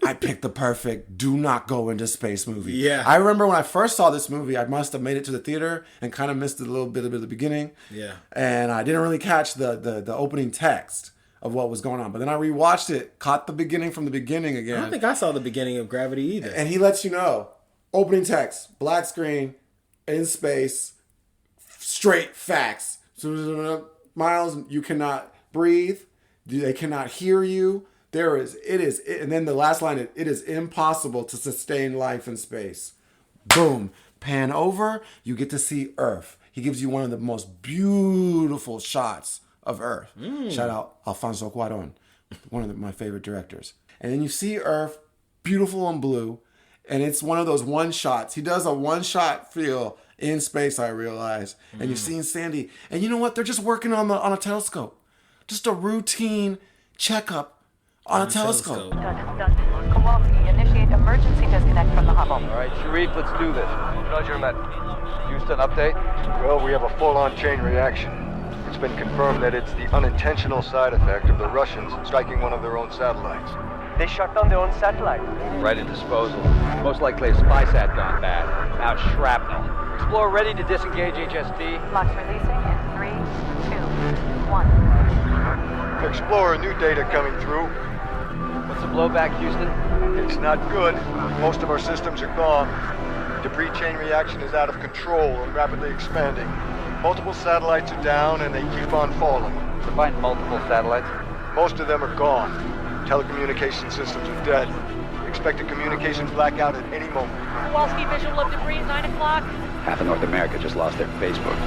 I picked the perfect do not go into space movie. Yeah. I remember when I first saw this movie, I must have made it to the theater and kind of missed a little bit of the beginning. Yeah. And I didn't really catch the opening text of what was going on. But then I rewatched it, caught the beginning from the beginning again. I don't think I saw the beginning of Gravity either. And he lets you know, opening text, black screen, in space, straight facts. So, Miles, you cannot breathe. They cannot hear you. And then the last line, it is impossible to sustain life in space. Boom. Pan over, you get to see Earth. He gives you one of the most beautiful shots of Earth. Shout out Alfonso Cuarón, one of my favorite directors. And then you see Earth, beautiful and blue, and it's one of those one shots. He does a one shot feel in space, I realize. And you're seeing Sandy. And you know what? They're just working on a telescope. Just a routine checkup on a telescope. Kowalski, initiate emergency disconnect from the Hubble. All right, Sharif, let's do this. Roger, Matt. Houston, update? Well, we have a full-on chain reaction. It's been confirmed that it's the unintentional side effect of the Russians striking one of their own satellites. They shut down their own satellite. Right at disposal. Most likely a spy sat gone bad. Now shrapnel. Explorer ready to disengage HST. Locks releasing in 3, 2, 1. Explorer, new data coming through. What's the blowback, Houston? It's not good. Most of our systems are gone. Debris chain reaction is out of control and rapidly expanding. Multiple satellites are down and they keep on falling. Define multiple satellites. Most of them are gone. Telecommunication systems are dead. Expect a communication blackout at any moment. Kowalski, visual of debris, 9 o'clock. Half of North America just lost their Facebook.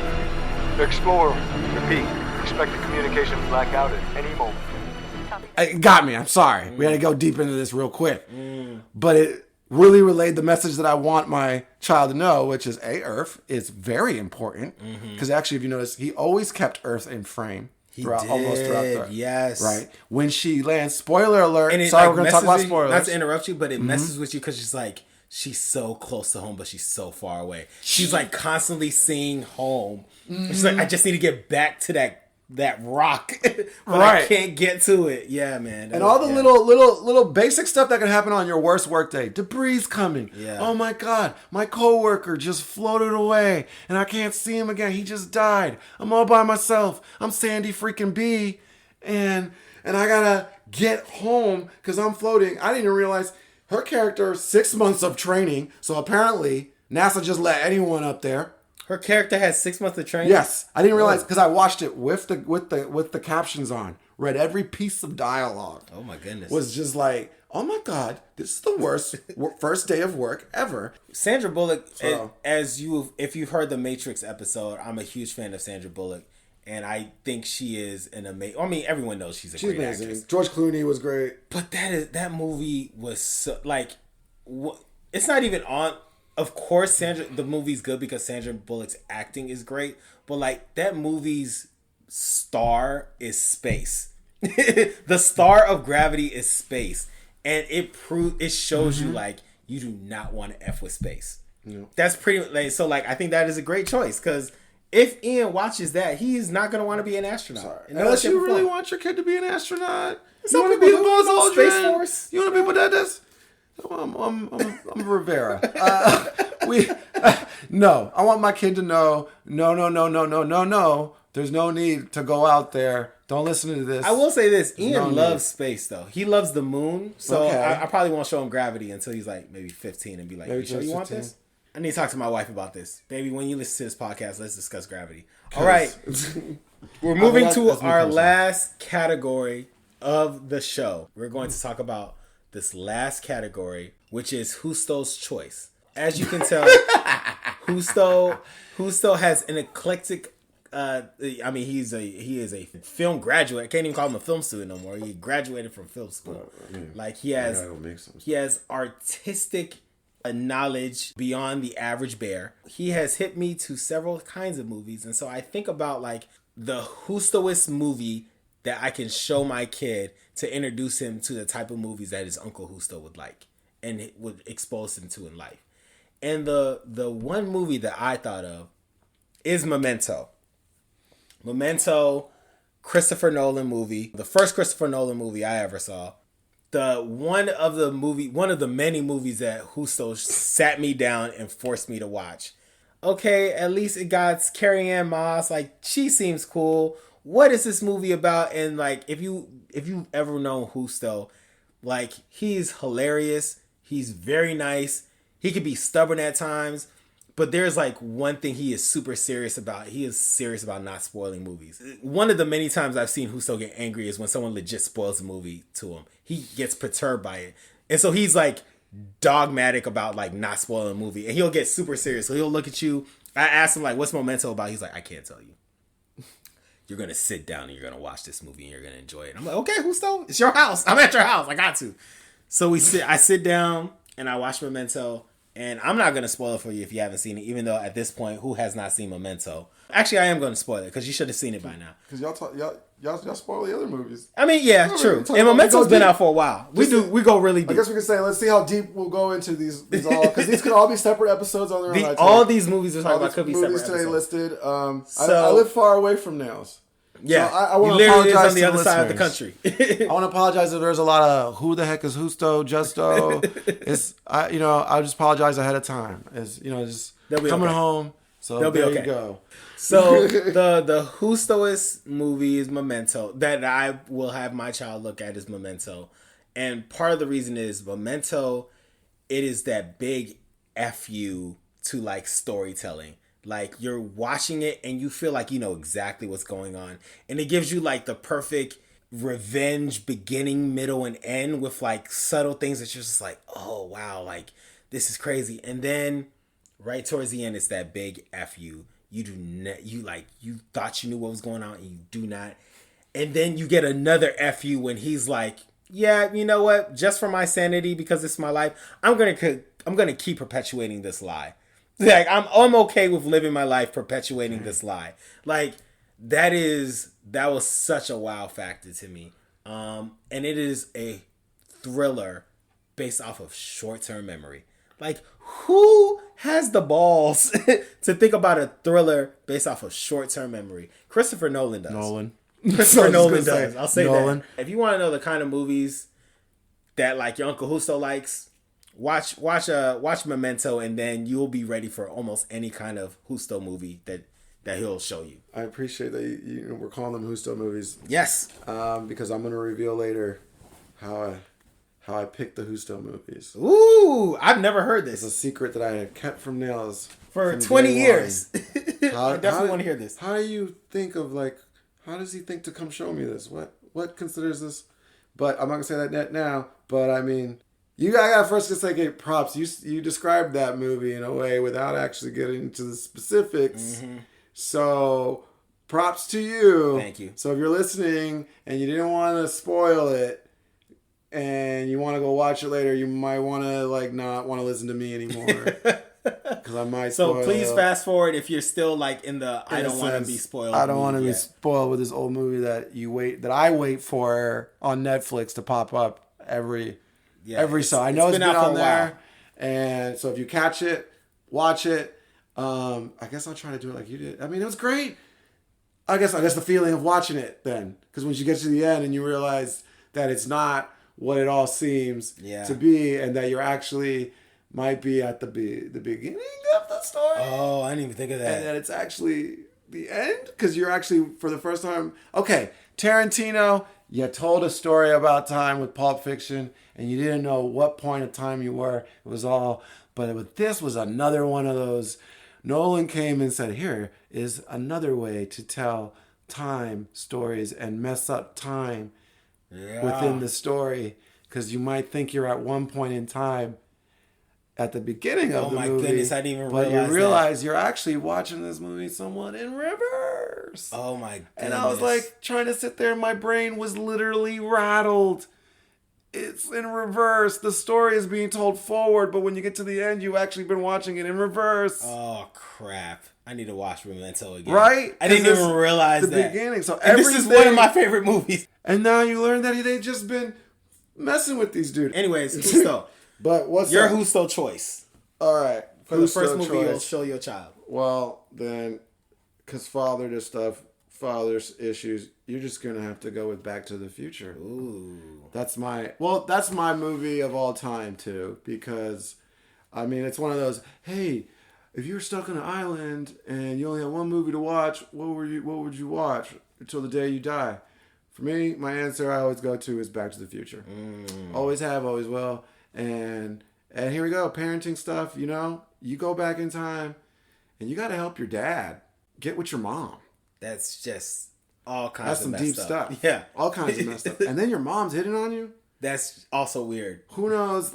Explorer, repeat. Expect a communication blackout at any moment. It got me. I'm sorry. We had to go deep into this real quick. But really relayed the message that I want my child to know, which is Earth is very important. Because actually, if you notice, he always kept Earth in frame. Almost throughout the yes. Right. When she lands, spoiler alert. And it, Sorry, like, we're going to talk about spoilers. Not to interrupt you, but it messes with you because she's so close to home, but she's so far away. She's like constantly seeing home. She's like, I just need to get back to that rock, but I can't get to it. Yeah, man. And all the little basic stuff that can happen on your worst workday. Debris coming. Yeah. Oh my God, my coworker just floated away, and I can't see him again. He just died. I'm all by myself. I'm Sandy freaking B, and I gotta get home because I'm floating. I didn't even realize her character 6 months of training. So apparently NASA just let anyone up there. Her character has 6 months of training. Yes, I didn't realize because I watched it with the captions on, read every piece of dialogue. Oh my goodness, was just like, oh my God, this is the worst first day of work ever. Sandra Bullock, if you've heard the Matrix episode, I'm a huge fan of Sandra Bullock, and I think she is an amazing. I mean, everyone knows she's great amazing. Actress. George Clooney was great, but that movie was so, like, it's not even on. Of course, the movie's good because Sandra Bullock's acting is great, but like that movie's star is space. The star of Gravity is space, and it shows you like you do not want to f with space. Yeah. That's pretty like so. Like I think that is a great choice because if Ian watches that, he's not going to want to be an astronaut. Sorry. Unless you really want your kid to be an astronaut, you want to be a Buzz Aldrin. Space Force. You want to be what that is? I'm Rivera. No, I want my kid to know. No. There's no need to go out there. Don't listen to this. I will say this: Ian loves space, though. He loves the moon. So okay. I probably won't show him Gravity until he's like maybe 15 and be like, "You sure you want this?" I need to talk to my wife about this, baby. When you listen to this podcast, let's discuss Gravity. All right, we're moving to our last category of the show. We're going to talk about this last category, which is Justo's choice. As you can tell, Justo has an eclectic. I mean, he is a film graduate. I can't even call him a film student no more. He graduated from film school. Like he has artistic knowledge beyond the average bear. He has hit me to several kinds of movies, and so I think about like the Justoist movie that I can show my kid to introduce him to the type of movies that his Uncle Justo would like and would expose him to in life. And the one movie that I thought of is Memento. Memento, Christopher Nolan movie. The first Christopher Nolan movie I ever saw. One of the many movies that Justo sat me down and forced me to watch. Okay, at least it got Carrie-Anne Moss. Like, she seems cool. What is this movie about? And like, if you've ever known Justo, like, he's hilarious. He's very nice. He could be stubborn at times, but there's like one thing he is super serious about. He is serious about not spoiling movies. One of the many times I've seen Justo get angry is when someone legit spoils a movie to him. He gets perturbed by it. And so he's like dogmatic about like not spoiling a movie. And he'll get super serious. So he'll look at you. I asked him like, what's Memento about? He's like, I can't tell you. You're going to sit down and you're going to watch this movie and you're going to enjoy it. I'm like, okay, Justo, it's your house. I'm at your house. I got to. So I sit down and I watch Memento. And I'm not going to spoil it for you if you haven't seen it, even though at this point, who has not seen Memento? Actually, I am going to spoil it because you should have seen it by now. Because y'all spoil the other movies. I mean, yeah, true. And Memento's been out for a while. We go really deep. I guess we can say, let's see how deep we'll go into these all, because these could all be separate episodes on their own. All these movies we're talking about could be separate movies today episodes. listed. I live far away from nails. Yeah, so I want to apologize on the to other side of the listeners. country. I want to apologize if there's a lot of who the heck is Justo. I'll just apologize ahead of time. Just coming home. So they'll be okay. You go. So the Justoist movie is Memento that I will have my child look at is Memento, and part of the reason is Memento. It is that big FU to like storytelling. Like, you're watching it and you feel like you know exactly what's going on. And it gives you like the perfect revenge beginning, middle, and end with like subtle things that you're just like, oh wow, like this is crazy. And then right towards the end, it's that big FU. You thought you knew what was going on and you do not. And then you get another FU when he's like, yeah, you know what? Just for my sanity, because it's my life, I'm gonna keep perpetuating this lie. Like I'm okay with living my life perpetuating this lie. Like that was such a wow factor to me. And it is a thriller based off of short-term memory. Like, who has the balls to think about a thriller based off of short-term memory? Christopher Nolan does. Christopher Nolan does. I'll say Nolan. That. If you want to know the kind of movies that like your Uncle Justo likes, watch Memento, and then you'll be ready for almost any kind of Justo movie that he'll show you. I appreciate that we're calling them Justo movies. Yes. Because I'm going to reveal later how I picked the Justo movies. Ooh, I've never heard this. It's a secret that I had kept from Nails for 20 years. I definitely want to hear this. How do you think of how does he think to come show me this? What considers this? But I'm not going to say that now. But I mean, I got first to say give props. You described that movie in a way without actually getting into the specifics. Mm-hmm. So props to you. Thank you. So if you're listening and you didn't want to spoil it, and you want to go watch it later, you might want to not want to listen to me anymore because I might. So please fast forward if you're still in the I don't want to be spoiled. I don't want to be spoiled with this old movie that I wait for on Netflix to pop up every so I know it's been on there, and so if you catch it, watch it. I guess I'll try to do it like you did. I mean, it was great. I guess the feeling of watching it then, because once you get to the end and you realize that it's not what it all seems to be, and that you're actually might be at the beginning of the story. Oh, I didn't even think of that. And that it's actually the end, because you're actually, for the first time, okay, Tarantino, you told a story about time with Pulp Fiction, and you didn't know what point of time you were. It was all, but this was another one of those. Nolan came and said, here is another way to tell time stories and mess up time within the story, because you might think you're at one point in time at the beginning of the movie. Oh my goodness, I didn't even realize that. But you realize you're actually watching this movie somewhat in reverse. Oh my goodness. And I was trying to sit there and my brain was literally rattled. It's in reverse. The story is being told forward, but when you get to the end, you've actually been watching it in reverse. Oh crap. I need to watch Memento again. Right? I didn't even realize the that. Beginning. So this is one of my favorite movies. And now you learn that they've just been messing with these dudes. Anyways, Justo. But what's your Justo choice? All right. For the first movie you'll show your child. Well, then, because father's issues, you're just going to have to go with Back to the Future. Ooh. That's my movie of all time, too. Because, I mean, it's one of those, hey, if you were stuck on an island and you only had one movie to watch, what would you watch until the day you die? For me, my answer I always go to is Back to the Future. Always have, always will. And here we go, parenting stuff, you go back in time and you got to help your dad get with your mom. That's just all kinds of messed up. That's some deep stuff. Yeah. All kinds of messed up. And then your mom's hitting on you? That's also weird. Who knows,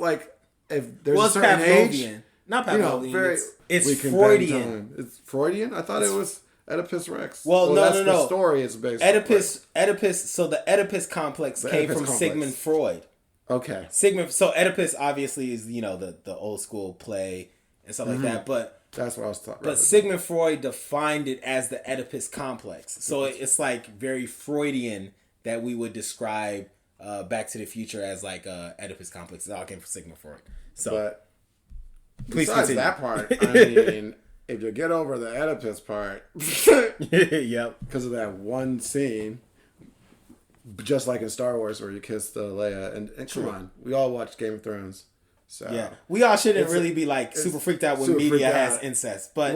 if there's a certain age. Not Pavlovian. It's Freudian. It's Freudian? I thought it was Oedipus Rex. Well, no. The story is based on Oedipus, so the Oedipus complex came from Sigmund Freud. Okay. So Oedipus obviously is, the old school play and stuff like that, but that's what I was talking about. But Sigmund Freud defined it as the Oedipus complex. So it's very Freudian that we would describe Back to the Future as Oedipus complex. It all came from Sigmund Freud. So, but please besides continue. that part, I mean, if you get over the Oedipus part, yep, because of that one scene, just like in Star Wars where you kiss the Leia, and come on, we all watched Game of Thrones. So yeah, we all shouldn't really be super freaked out when media has incest, but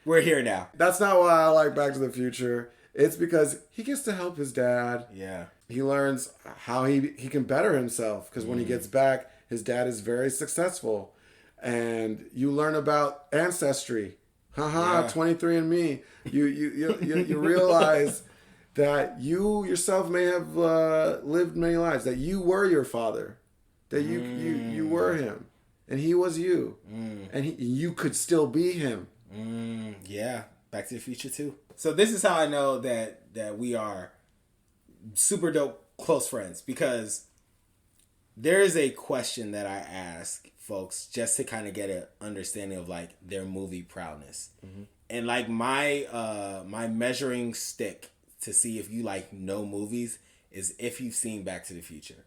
we're here now. That's not why I like Back to the Future. It's because he gets to help his dad. Yeah, he learns how he can better himself, because when he gets back, his dad is very successful, and you learn about ancestry. 23andMe. You realize that you yourself may have lived many lives. That you were your father. That you were him, and he was you, and you could still be him. Yeah, Back to the Future too. So this is how I know that we are super dope close friends, because there is a question that I ask folks just to kind of get an understanding of like their movie prowess. And like my measuring stick to see if you like know movies is if you've seen Back to the Future.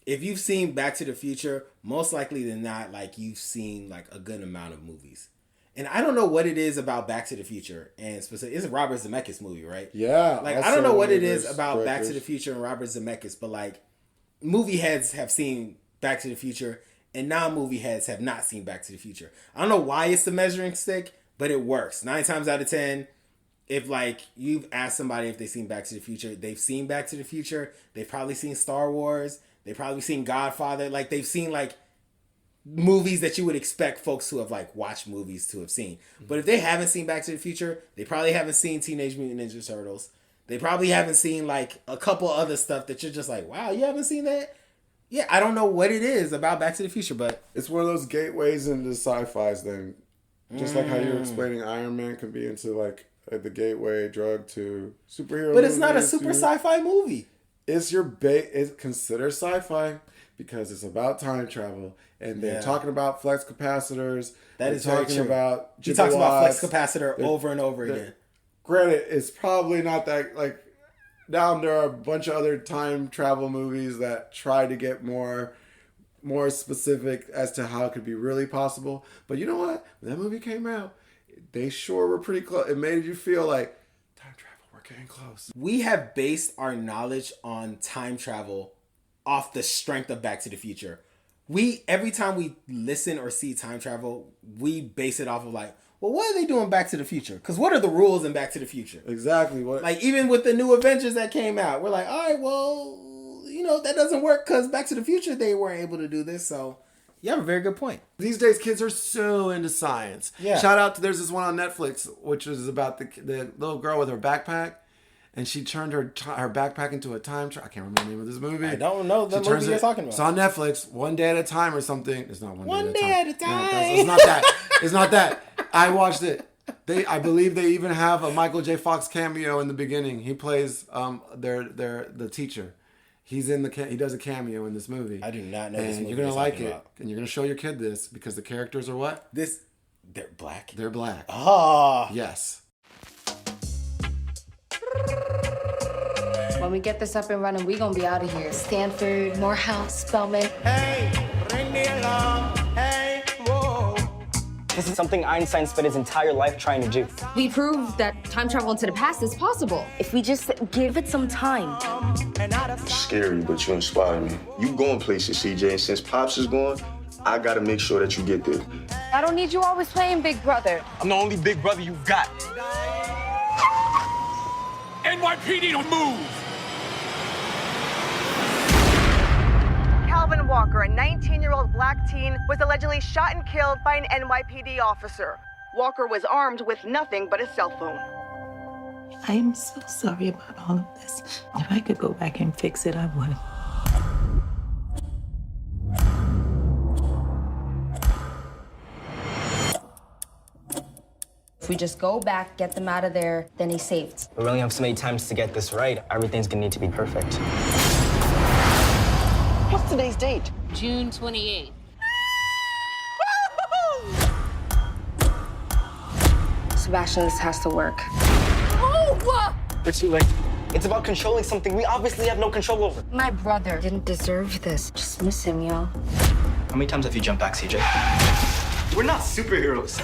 If you've seen Back to the Future, most likely than not, like you've seen like a good amount of movies. And I don't know what it is about Back to the Future, and specifically, it's a Robert Zemeckis movie, right? Yeah. Like I don't know what it is about Back to the Future and Robert Zemeckis, but like movie heads have seen Back to the Future, and non-movie heads have not seen Back to the Future. I don't know why it's the measuring stick, but it works. 9 times out of 10, if like you've asked somebody if they've seen Back to the Future, they've seen Back to the Future. They've probably seen Star Wars. They've probably seen Godfather. Like they've seen like movies that you would expect folks who have like watched movies to have seen. But if they haven't seen Back to the Future, they probably haven't seen Teenage Mutant Ninja Turtles. They probably haven't seen like a couple other stuff that you're just like, wow, you haven't seen that? Yeah, I don't know what it is about Back to the Future, but it's one of those gateways into sci-fi's thing. Just like how you were explaining Iron Man could be into like the gateway drug to superhero. But it's not a super sci-fi movie. It's your it's considered sci-fi because it's about time travel and they're talking about flex capacitors. That is very true. About he talks about flex capacitor over and over again. Granted, it's probably not that like. Now there are a bunch of other time travel movies that try to get more specific as to how it could be really possible. But you know what? When that movie came out, they sure were pretty close. It made you feel like time travel, we're getting close. We have based our knowledge on time travel off the strength of Back to the Future. Every time we listen or see time travel, we base it off of like, well, what are they doing Back to the Future? Because what are the rules in Back to the Future? Exactly. What? Like, even with the new Avengers that came out, we're like, all right, well, you know, that doesn't work because Back to the Future, they weren't able to do this. So, you have a very good point. These days, kids are so into science. Yeah. Shout out to, there's this one on Netflix, which is about the little girl with her backpack. And she turned her backpack into a time travel. I can't remember the name of this movie. I don't know the movie you're talking about. It's on Netflix. One Day at a Time or something. It's not One Day at a Time. No, it's not that. It's not that. I watched it. I believe they even have a Michael J. Fox cameo in the beginning. He plays the teacher. He's in he does a cameo in this movie. I do not know and this movie. You're gonna like it, and you're gonna show your kid this because the characters are what? They're black. They're black. Oh, yes. When we get this up and running, we gonna be out of here. Stanford, Morehouse, Spelman. Hey, bring me along. Hey, whoa. This is something Einstein spent his entire life trying to do. We proved that time travel into the past is possible. If we just give it some time. Scary, but you inspire me. You going places, CJ, and since Pops is gone, I gotta make sure that you get there. I don't need you always playing Big Brother. I'm the only big brother you've got. NYPD, don't move! Calvin Walker, a 19-year-old black teen, was allegedly shot and killed by an NYPD officer. Walker was armed with nothing but a cell phone. I'm so sorry about all of this. If I could go back and fix it, I would. If we just go back, get them out of there, then he's saved. We only have so many times to get this right. Everything's gonna need to be perfect. What's today's date? June 28th. Sebastian, this has to work. We're too late. It's about controlling something we obviously have no control over. My brother didn't deserve this. Just miss him, yo. How many times have you jumped back, CJ? We're not superheroes.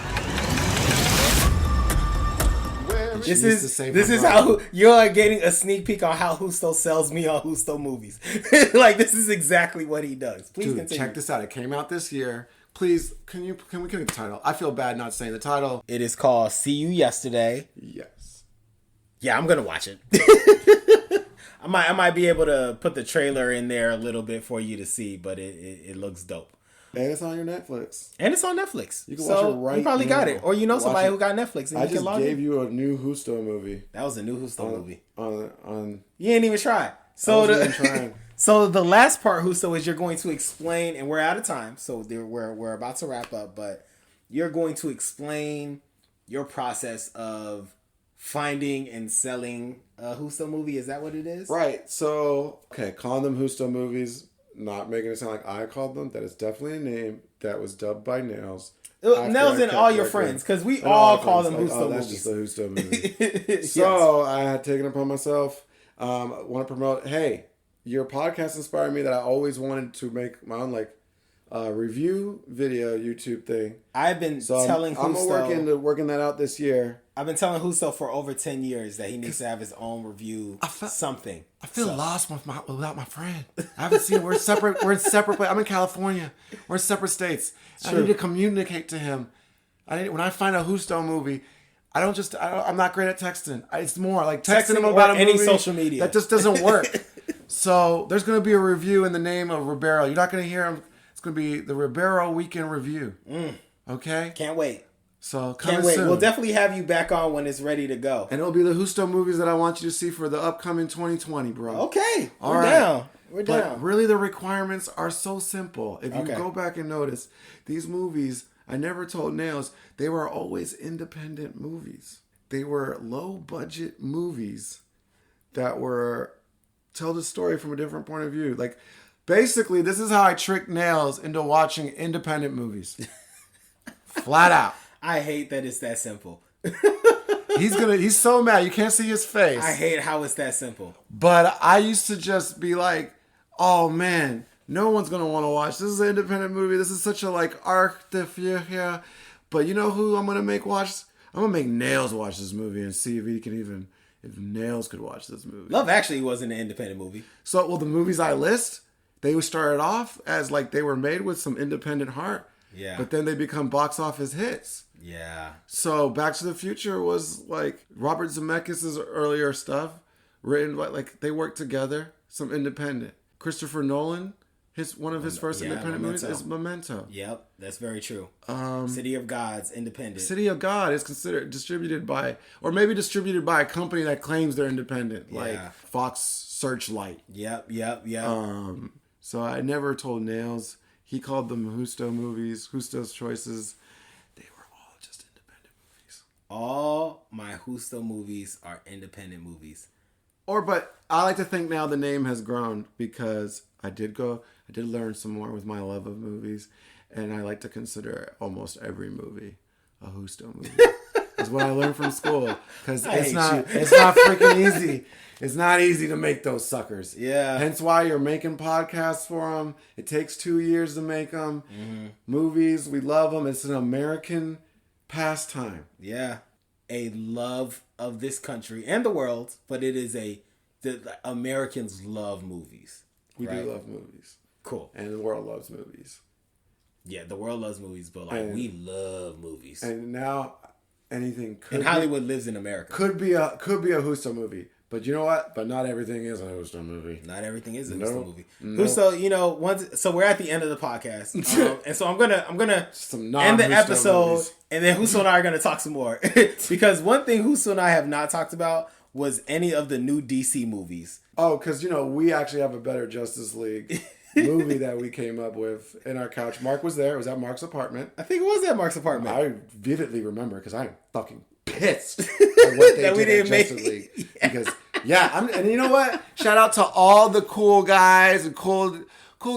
This is how you're getting a sneak peek on how Justo sells me on Justo movies. Like, this is exactly what he does. Please continue. Check this out. It came out this year. Please, can we get the title? I feel bad not saying the title. It is called See You Yesterday. Yes. Yeah, I'm gonna watch it. I might be able to put the trailer in there a little bit for you to see, but it looks dope. And it's on your Netflix. And it's on Netflix. You can watch it right You probably now. got it. Or you know somebody who got Netflix and I you just can log gave in. you a new Justo movie. That was a new Justo movie. On You ain't even try. So so the last part, Justo, is you're going to explain, and we're out of time, so we're about to wrap up, but you're going to explain your process of finding and selling a Justo movie. Is that what it is? Right. So, okay, calling them Justo movies not making it sound like I called them. That is definitely a name that was dubbed by Nails. Nails and all your friends, because we all call them Justo that's movies. just a Justo movie. So I had taken upon myself, want to promote, hey, your podcast inspired me that I always wanted to make my own review video YouTube thing. I've been telling Justo. I'm working that out this year. I've been telling Justo for over 10 years that he needs to have his own review something. I feel lost without my friend. I haven't seen him. We're separate. We're in separate places. I'm in California. We're in separate states. I need to communicate to him. When I find a Justo movie, I'm not great at texting. It's more like texting him about a movie. Any social media. That just doesn't work. So there's going to be a review in the name of Ribeiro. You're not going to hear him. It's going to be the Ribeiro Weekend Review. Okay? Can't wait. So can't wait. Soon. We'll definitely have you back on when it's ready to go. And it'll be the Justo movies that I want you to see for the upcoming 2020, bro. Okay. We're down. But really the requirements are so simple. If you go back and notice, these movies, I never told Nails, they were always independent movies. They were low budget movies that were tell the story from a different point of view. Like basically this is how I tricked Nails into watching independent movies. Flat out. I hate that it's that simple. He's so mad. You can't see his face. I hate how it's that simple. But I used to just be like, oh man, no one's going to want to watch. This is an independent movie. This is such a arc de here. But you know who I'm going to make watch? I'm going to make Nails watch this movie and see if if Nails could watch this movie. Love Actually wasn't an independent movie. So, the movies I list, they started off as they were made with some independent heart. Yeah. But then they become box office hits. Yeah. So Back to the Future was Robert Zemeckis' earlier stuff, written by they worked together. Some independent. Christopher Nolan, one of his first independent movies is Memento. Yep, that's very true. City of God's independent. City of God is considered distributed by a company that claims they're independent, like Fox Searchlight. Yep. So I never told Nails. He called them Justo movies, Justo's choices. They were all just independent movies. All my Justo movies are independent movies. But I like to think now the name has grown because I did learn some more with my love of movies, and I like to consider almost every movie a Justo movie. That's what I learned from school because it's not freaking easy. It's not easy to make those suckers. Yeah. Hence why you're making podcasts for them. It takes 2 years to make them. Mm-hmm. Movies, we love them. It's an American pastime. Yeah. A love of this country and the world, but it is the Americans love movies. We do love movies. Cool. And the world loves movies. Yeah, the world loves movies, but we love movies. And now anything could and Hollywood lives in America. Could be a Justo movie. But you know what? But not everything is a Justo movie. Not everything is a Justo movie. Justo, so we're at the end of the podcast, and so I'm gonna end the episode, movies. And then Justo and I are gonna talk some more because one thing Justo and I have not talked about was any of the new DC movies. Oh, because we actually have a better Justice League movie that we came up with in our couch. Mark was there. It was at Mark's apartment. I think it was at Mark's apartment. I vividly remember because I'm fucking pissed at what they that we didn't make League. Because and you know what? Shout out to all the cool guys and cool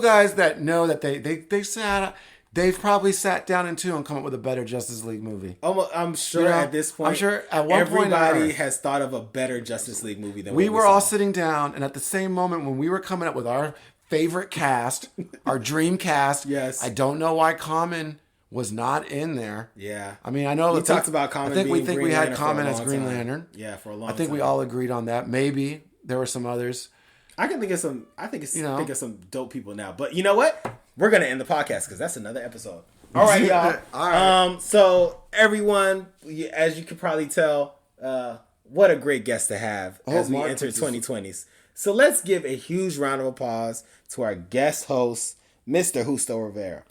guys that know that they've probably sat down and come up with a better Justice League movie. I'm sure at this point, I'm sure at one everybody has thought of a better Justice League movie than we were all sitting down, and at the same moment when we were coming up with our favorite cast, our dream cast. Yes, I don't know why Common was not in there. Yeah. I mean, I know we talked about Common. I think we had Common as Green Lantern. Yeah, for a long time. I think we all agreed on that. Maybe there were some others. I can think of some. Think of some dope people now. But you know what? We're gonna end the podcast because that's another episode. All right, y'all. All right. So everyone, as you can probably tell, what a great guest to have as we enter 2020s. So let's give a huge round of applause to our guest host, Mr. Justo Rivera.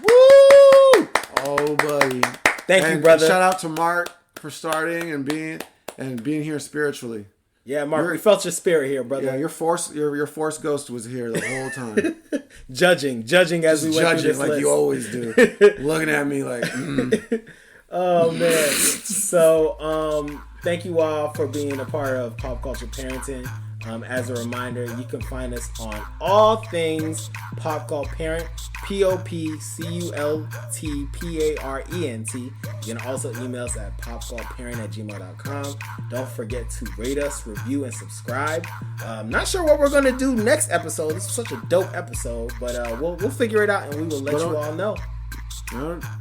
Woo! Oh, buddy. Thank you, brother. Shout out to Mark for starting and being here spiritually. Yeah, Mark, we felt your spirit here, brother. Yeah, your force ghost was here the whole time. judging as we went through this like list. You always do. Looking at me like, Oh, man. So, thank you all for being a part of Pop Culture Parenting. As a reminder, you can find us on all things Pop Cult Parent, POPCULTPARENT. You can also email us at popcultparent@gmail.com. Don't forget to rate us, review, and subscribe. Not sure what we're going to do next episode. This is such a dope episode, but we'll figure it out and we will let you all know.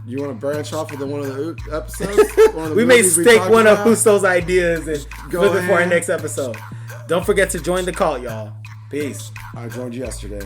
You want to branch off of one of the episodes? We may stake one of Justo's ideas and look for our next episode. Don't forget to join the cult, y'all. Peace. I joined yesterday.